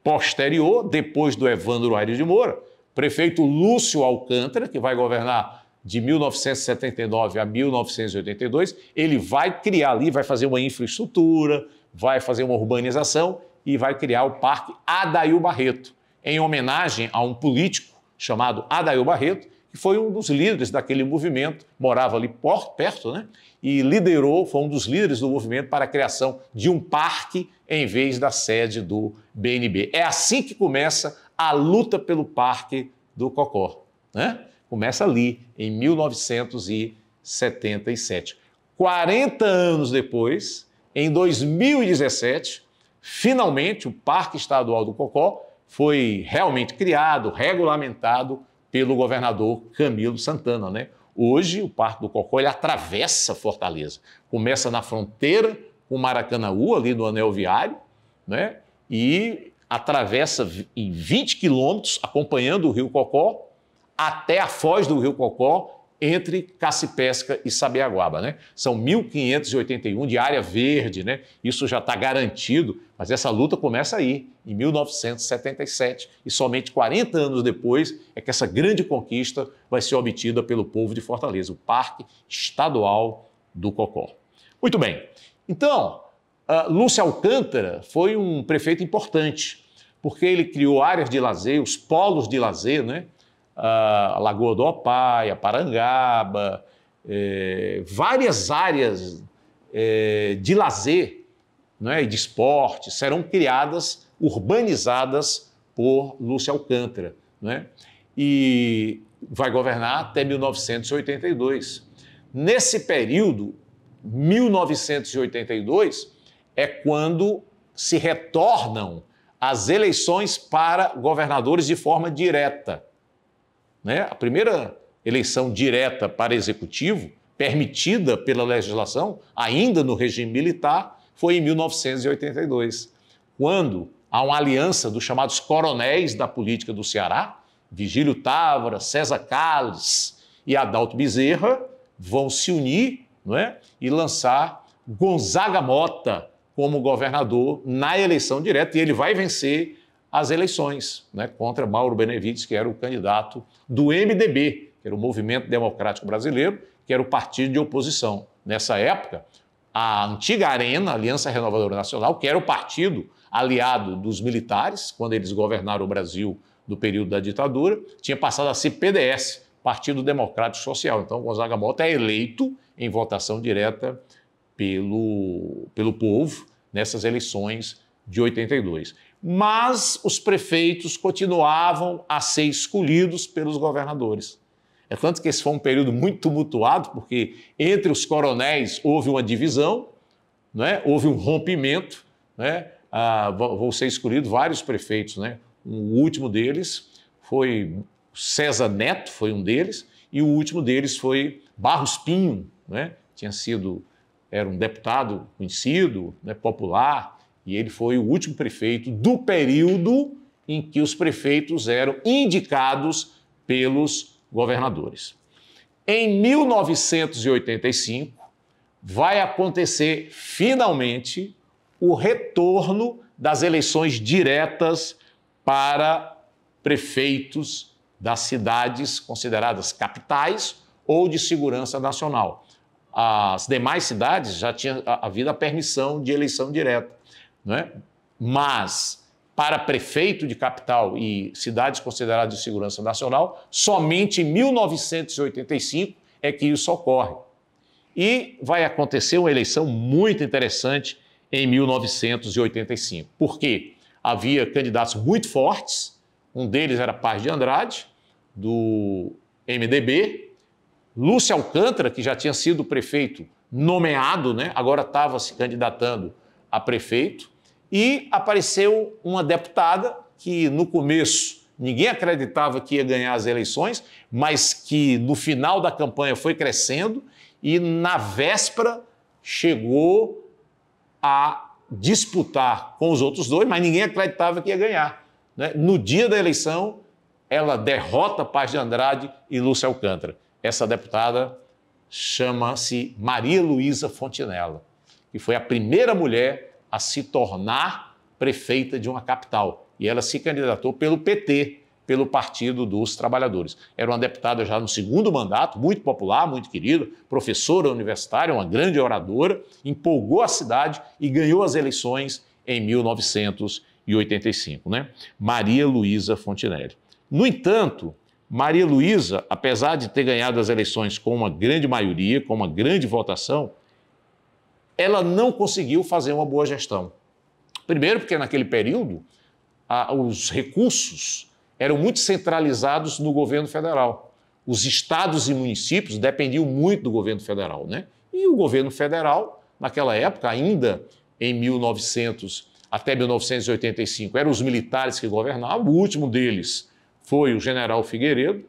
posterior, depois do Evandro Aires de Moura, prefeito Lúcio Alcântara, que vai governar de 1979 a 1982, ele vai criar ali, vai fazer uma infraestrutura, vai fazer uma urbanização e vai criar o Parque Adail Barreto, em homenagem a um político chamado Adail Barreto, que foi um dos líderes daquele movimento, morava ali perto, né? E liderou, foi um dos líderes do movimento para a criação de um parque em vez da sede do BNB. É assim que começa a luta pelo Parque do Cocó, né? Começa ali, em 1977. 40 anos depois, em 2017, finalmente o Parque Estadual do Cocó foi realmente criado, regulamentado pelo governador Camilo Santana, né? Hoje, o Parque do Cocó ele atravessa Fortaleza. Começa na fronteira com Maracanaú, ali no Anel Viário, né? E atravessa em 20 quilômetros, acompanhando o Rio Cocó, até a foz do Rio Cocó, entre Cacipesca e Sabiaguaba, né? São 1.581 de área verde, né? Isso já está garantido, mas essa luta começa aí, em 1977, e somente 40 anos depois é que essa grande conquista vai ser obtida pelo povo de Fortaleza, o Parque Estadual do Cocó. Muito bem, então, Lúcio Alcântara foi um prefeito importante, porque ele criou áreas de lazer, os polos de lazer, né? A Lagoa do Opaí, a Parangaba, várias áreas de lazer, né, e de esporte serão criadas, urbanizadas por Lúcio Alcântara, né, e vai governar até 1982. Nesse período, 1982, é quando se retornam as eleições para governadores de forma direta. Né? A primeira eleição direta para executivo, permitida pela legislação, ainda no regime militar, foi em 1982, quando há uma aliança dos chamados coronéis da política do Ceará, Vigílio Távora, César Calles e Adalto Bezerra, vão se unir, não é? E lançar Gonzaga Mota como governador na eleição direta, e ele vai vencer as eleições, né, contra Mauro Benevides, que era o candidato do MDB, que era o Movimento Democrático Brasileiro, que era o partido de oposição. Nessa época, a antiga Arena, Aliança Renovadora Nacional, que era o partido aliado dos militares, quando eles governaram o Brasil do período da ditadura, tinha passado a ser PDS, Partido Democrático Social. Então, Gonzaga Mota é eleito em votação direta pelo povo nessas eleições de 82. Mas os prefeitos continuavam a ser escolhidos pelos governadores. É tanto que esse foi um período muito tumultuado, porque entre os coronéis houve uma divisão, né? Houve um rompimento, né? Vão ser escolhidos vários prefeitos, né? O último deles foi César Neto, foi um deles, e o último deles foi Barros Pinho, né? Era um deputado conhecido, né? Popular, e ele foi o último prefeito do período em que os prefeitos eram indicados pelos governadores. Em 1985, vai acontecer finalmente o retorno das eleições diretas para prefeitos das cidades consideradas capitais ou de segurança nacional. As demais cidades já tinha havido a permissão de eleição direta, né? Mas para prefeito de capital e cidades consideradas de segurança nacional, somente em 1985 é que isso ocorre. E vai acontecer uma eleição muito interessante em 1985. Por quê? Havia candidatos muito fortes, um deles era Paz de Andrade, do MDB, Lúcio Alcântara, que já tinha sido prefeito nomeado, né? Agora estava se candidatando a prefeito, e apareceu uma deputada que no começo ninguém acreditava que ia ganhar as eleições, mas que no final da campanha foi crescendo e na véspera chegou a disputar com os outros dois, mas ninguém acreditava que ia ganhar, né? No dia da eleição, ela derrota Paz de Andrade e Lúcio Alcântara. Essa deputada chama-se Maria Luísa Fontinella, que foi a primeira mulher a se tornar prefeita de uma capital. E ela se candidatou pelo PT, pelo Partido dos Trabalhadores. Era uma deputada já no segundo mandato, muito popular, muito querida, professora universitária, uma grande oradora, empolgou a cidade e ganhou as eleições em 1985, né? Maria Luísa Fontinelli. No entanto, Maria Luísa, apesar de ter ganhado as eleições com uma grande maioria, com uma grande votação, ela não conseguiu fazer uma boa gestão. Primeiro, porque naquele período os recursos eram muito centralizados no governo federal. Os estados e municípios dependiam muito do governo federal, né? E o governo federal, naquela época, ainda em 1900 até 1985, eram os militares que governavam. O último deles foi o general Figueiredo.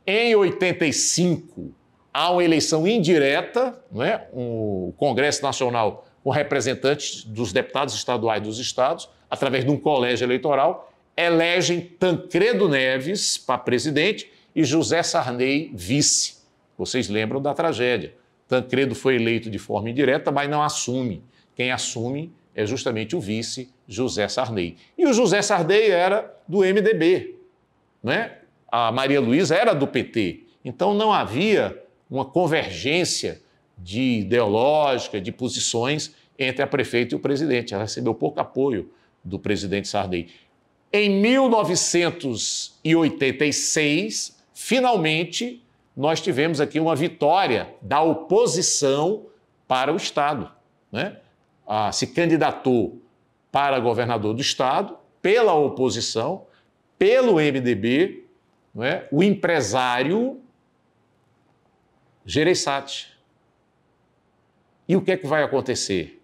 Em 85, há uma eleição indireta, não é? O Congresso Nacional, com representantes dos deputados estaduais dos estados, através de um colégio eleitoral, elegem Tancredo Neves para presidente e José Sarney vice. Vocês lembram da tragédia. Tancredo foi eleito de forma indireta, mas não assume. Quem assume é justamente o vice, José Sarney. E o José Sarney era do MDB, né? A Maria Luísa era do PT. Então não havia uma convergência ideológica, de posições entre a prefeita e o presidente. Ela recebeu pouco apoio do presidente Sarney. Em 1986, finalmente, nós tivemos aqui uma vitória da oposição para o Estado, né? Se candidatou para governador do Estado pela oposição, pelo MDB, não é? O empresário Gereissati. E o que é que vai acontecer?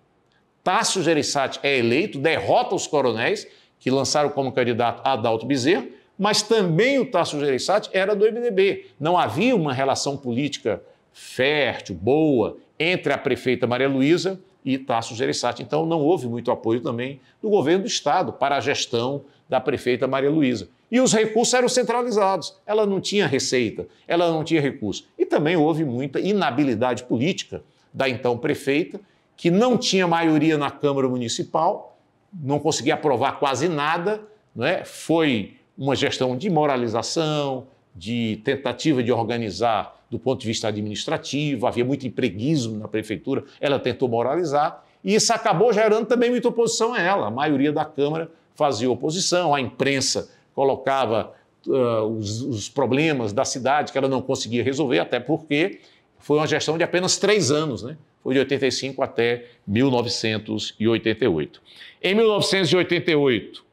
Tássio Gereissati é eleito, derrota os coronéis, que lançaram como candidato Adalto Bezerra, mas também o Tássio Gereissati era do MDB. Não havia uma relação política fértil, boa, entre a prefeita Maria Luísa e Tássio Gereissati. Então não houve muito apoio também do governo do Estado para a gestão da prefeita Maria Luísa. E os recursos eram centralizados. Ela não tinha receita, ela não tinha recurso. E também houve muita inabilidade política da então prefeita, que não tinha maioria na Câmara Municipal, não conseguia aprovar quase nada, não é? Foi uma gestão de moralização, de tentativa de organizar do ponto de vista administrativo, havia muito empreguismo na prefeitura, ela tentou moralizar, e isso acabou gerando também muita oposição a ela. A maioria da Câmara fazia oposição, a imprensa colocava os problemas da cidade que ela não conseguia resolver, até porque foi uma gestão de apenas 3 anos, né? Foi de 85 até 1988. Em 1988,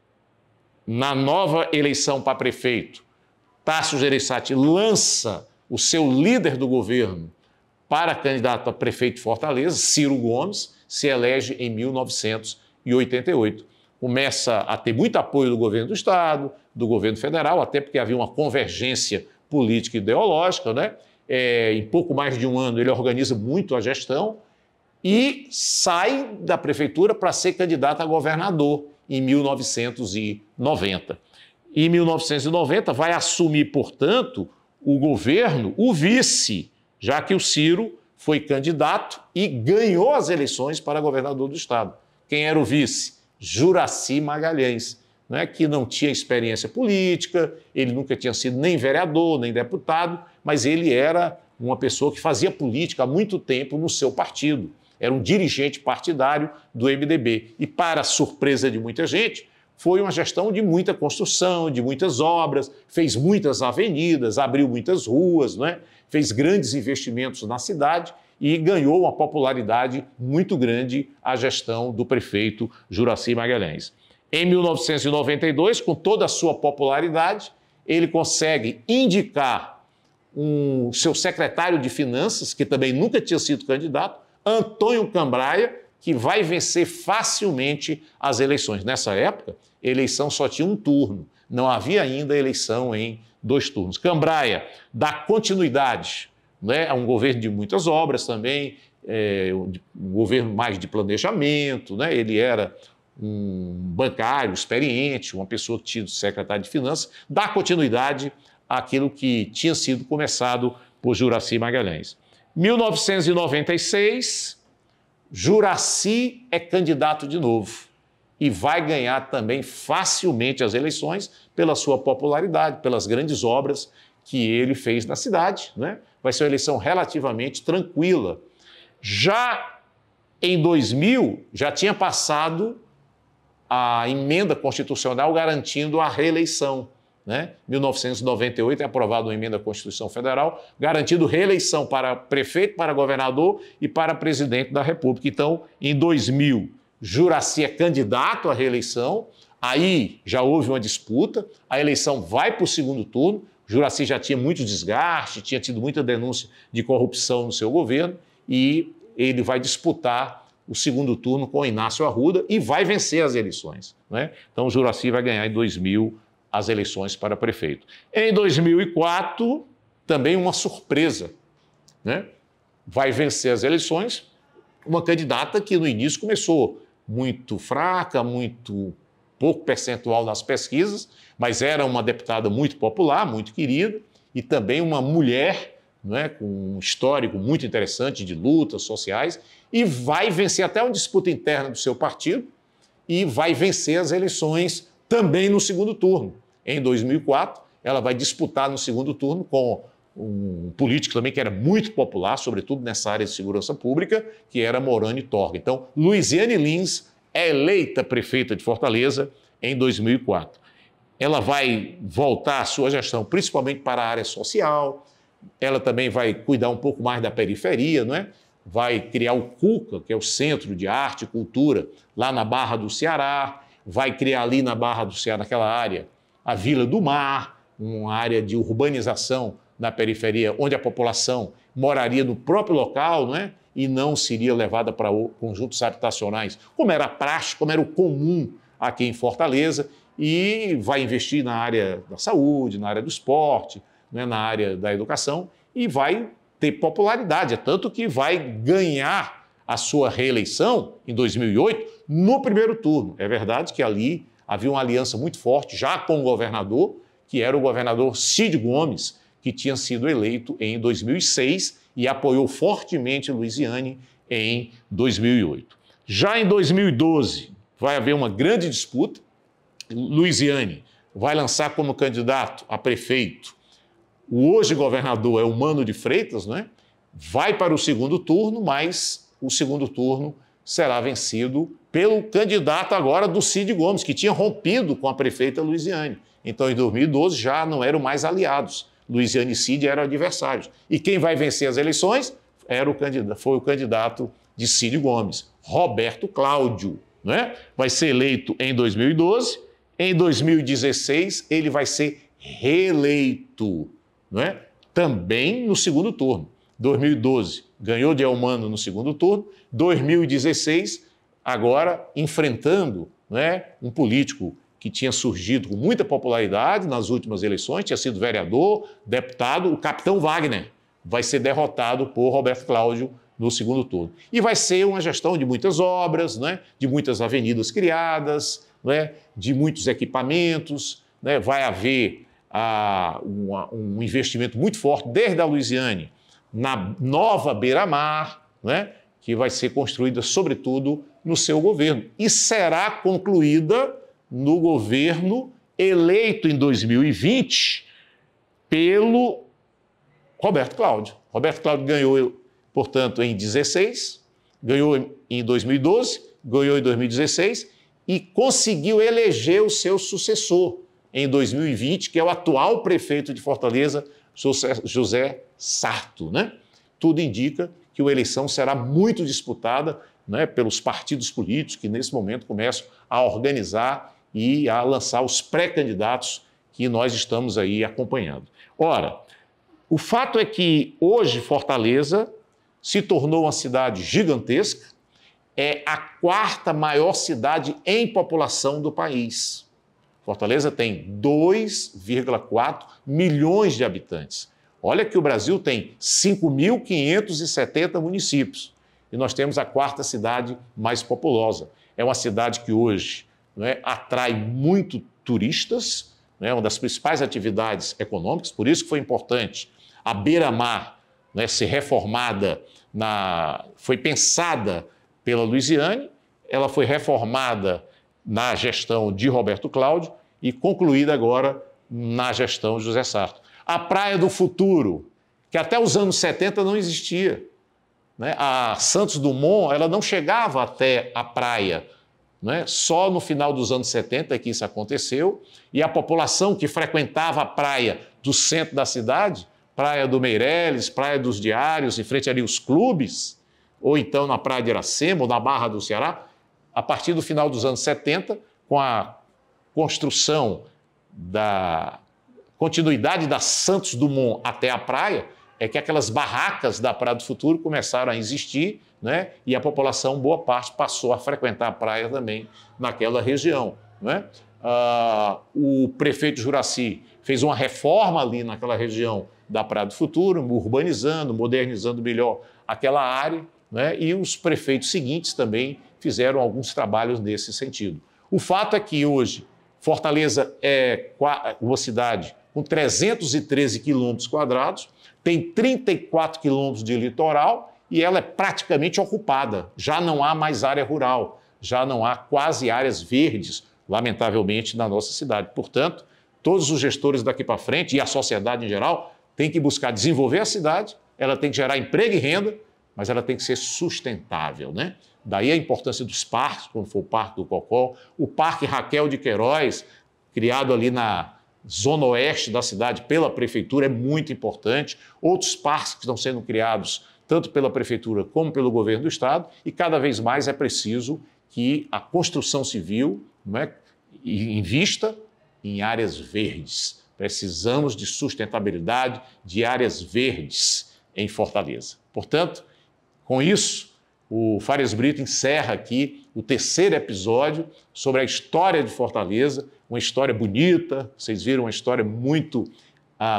na nova eleição para prefeito, Tássio Gereissati lança o seu líder do governo para candidato a prefeito de Fortaleza, Ciro Gomes, se elege em 1988. Começa a ter muito apoio do governo do Estado, do governo federal, até porque havia uma convergência política e ideológica, né? Em pouco mais de um ano ele organiza muito a gestão e sai da prefeitura para ser candidato a governador em 1990. Em 1990 vai assumir, portanto, o governo, o vice, já que o Ciro foi candidato e ganhou as eleições para governador do Estado. Quem era o vice? Juracy Magalhães, né, que não tinha experiência política, ele nunca tinha sido nem vereador, nem deputado, mas ele era uma pessoa que fazia política há muito tempo no seu partido. Era um dirigente partidário do MDB. E, para a surpresa de muita gente, foi uma gestão de muita construção, de muitas obras, fez muitas avenidas, abriu muitas ruas, né? Fez grandes investimentos na cidade e ganhou uma popularidade muito grande a gestão do prefeito Juracy Magalhães. Em 1992, com toda a sua popularidade, ele consegue indicar seu secretário de Finanças, que também nunca tinha sido candidato, Antônio Cambraia, que vai vencer facilmente as eleições. Nessa época, a eleição só tinha um turno, não havia ainda eleição em 2 turnos. Cambraia dá continuidade, né, a um governo de muitas obras também, um governo mais de planejamento, né, ele era um bancário experiente, uma pessoa que tinha sido secretário de Finanças, dá continuidade àquilo que tinha sido começado por Juracy Magalhães. 1996, Juracy é candidato de novo e vai ganhar também facilmente as eleições pela sua popularidade, pelas grandes obras que ele fez na cidade, né? Vai ser uma eleição relativamente tranquila. Já em 2000, já tinha passado a emenda constitucional garantindo a reeleição, né? 1998 é aprovada uma emenda à Constituição Federal, garantindo reeleição para prefeito, para governador e para presidente da República. Então, em 2000, Juracy é candidato à reeleição, aí já houve uma disputa, a eleição vai para o segundo turno, Juracy já tinha muito desgaste, tinha tido muita denúncia de corrupção no seu governo e ele vai disputar o segundo turno com Inácio Arruda e vai vencer as eleições, né? Então, Juracy vai ganhar em 2000 as eleições para prefeito. Em 2004, também uma surpresa, né? Vai vencer as eleições uma candidata que no início começou muito fraca, muito pouco percentual nas pesquisas, mas era uma deputada muito popular, muito querida, e também uma mulher, né, com um histórico muito interessante de lutas sociais, e vai vencer até uma disputa interna do seu partido, e vai vencer as eleições também no segundo turno. Em 2004, ela vai disputar no segundo turno com um político também que era muito popular, sobretudo nessa área de segurança pública, que era Morani Torga. Então, Luiziane Lins é eleita prefeita de Fortaleza em 2004. Ela vai voltar a sua gestão principalmente para a área social, ela também vai cuidar um pouco mais da periferia, não é? Vai criar o CUCA, que é o Centro de Arte e Cultura, lá na Barra do Ceará, vai criar ali na Barra do Ceará, naquela área, a Vila do Mar, uma área de urbanização na periferia, onde a população moraria no próprio local, não é? E não seria levada para conjuntos habitacionais, como era a praxe, como era o comum aqui em Fortaleza, e vai investir na área da saúde, na área do esporte, né, na área da educação, e vai ter popularidade, é tanto que vai ganhar a sua reeleição em 2008 no primeiro turno. É verdade que ali havia uma aliança muito forte, já com o governador, que era o governador Cid Gomes, que tinha sido eleito em 2006 e apoiou fortemente Luiziane em 2008. Já em 2012, vai haver uma grande disputa. Luiziane vai lançar como candidato a prefeito o hoje governador é o Mano de Freitas, né? Vai para o segundo turno, mas o segundo turno será vencido pelo candidato agora do Cid Gomes, que tinha rompido com a prefeita Luiziane. Então, em 2012, já não eram mais aliados. Luiziane e Cid eram adversários. E quem vai vencer as eleições foi o candidato de Cid Gomes, Roberto Cláudio, né? Vai ser eleito em 2012. Em 2016, ele vai ser reeleito, não é? Também no segundo turno. 2012, ganhou de Elmano no segundo turno. 2016, agora enfrentando, não é, um político que tinha surgido com muita popularidade nas últimas eleições, tinha sido vereador, deputado, o capitão Wagner, vai ser derrotado por Roberto Cláudio no segundo turno. E vai ser uma gestão de muitas obras, né, de muitas avenidas criadas, né, de muitos equipamentos, né, vai haver um investimento muito forte desde a Luiziane na nova beira-mar, né, que vai ser construída sobretudo no seu governo e será concluída no governo eleito em 2020 pelo Roberto Cláudio. Roberto Cláudio ganhou, portanto, em 2016, ganhou em 2012, ganhou em 2016 e conseguiu eleger o seu sucessor em 2020, que é o atual prefeito de Fortaleza, José Sarto, né? Tudo indica que a eleição será muito disputada, né, pelos partidos políticos que, nesse momento, começam a organizar e a lançar os pré-candidatos que nós estamos aí acompanhando. Ora, o fato é que hoje Fortaleza se tornou uma cidade gigantesca, é a quarta maior cidade em população do país. Fortaleza tem 2,4 milhões de habitantes. Olha que o Brasil tem 5.570 municípios e nós temos a quarta cidade mais populosa. É uma cidade que hoje, não é, atrai muito turistas, né, uma das principais atividades econômicas, por isso que foi importante a beira-mar, né, ser reformada, foi pensada pela Luiziane, ela foi reformada na gestão de Roberto Cláudio e concluída agora na gestão de José Sarto. A Praia do Futuro, que até os anos 70 não existia, né? A Santos Dumont ela não chegava até a praia né? Só no final dos anos 70 que isso aconteceu, e a população que frequentava a praia do centro da cidade, Praia do Meireles, Praia dos Diários, em frente ali os clubes, ou então na Praia de Iracema, ou na Barra do Ceará, a partir do final dos anos 70, com a construção da continuidade da Santos Dumont até a praia, é que aquelas barracas da Praia do Futuro começaram a existir, né? E a população, boa parte, passou a frequentar a praia também naquela região, né? O prefeito Juracy fez uma reforma ali naquela região da Praia do Futuro, urbanizando, modernizando melhor aquela área, né? E os prefeitos seguintes também fizeram alguns trabalhos nesse sentido. O fato é que hoje Fortaleza é uma cidade com 313 quilômetros quadrados, tem 34 quilômetros de litoral e ela é praticamente ocupada. Já não há mais área rural, já não há quase áreas verdes, lamentavelmente, na nossa cidade. Portanto, todos os gestores daqui para frente e a sociedade em geral têm que buscar desenvolver a cidade, ela tem que gerar emprego e renda, mas ela tem que ser sustentável, né? Daí a importância dos parques, como foi o Parque do Cocó, o Parque Raquel de Queiroz, criado ali na zona oeste da cidade pela prefeitura, é muito importante. Outros parques que estão sendo criados tanto pela prefeitura como pelo governo do estado, e cada vez mais é preciso que a construção civil, né, invista em áreas verdes. Precisamos de sustentabilidade, de áreas verdes em Fortaleza. Portanto, com isso, o Farias Brito encerra aqui o terceiro episódio sobre a história de Fortaleza, uma história bonita, vocês viram, uma história muito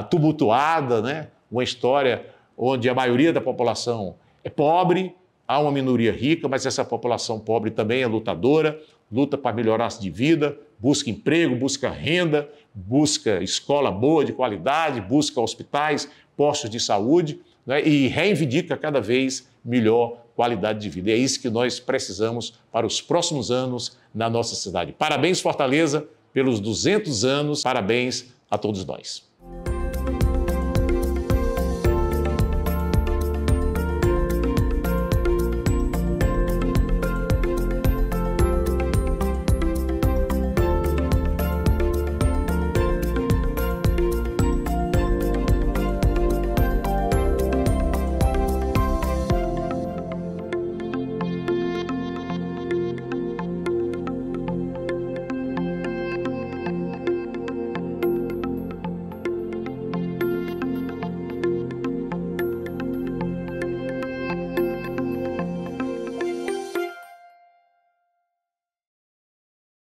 tumultuada, né? Uma história onde a maioria da população é pobre, há uma minoria rica, mas essa população pobre também é lutadora, luta para melhorar-se de vida, busca emprego, busca renda, busca escola boa, de qualidade, busca hospitais, postos de saúde, né? E reivindica cada vez melhor qualidade de vida. E é isso que nós precisamos para os próximos anos na nossa cidade. Parabéns, Fortaleza, pelos 200 anos. Parabéns a todos nós.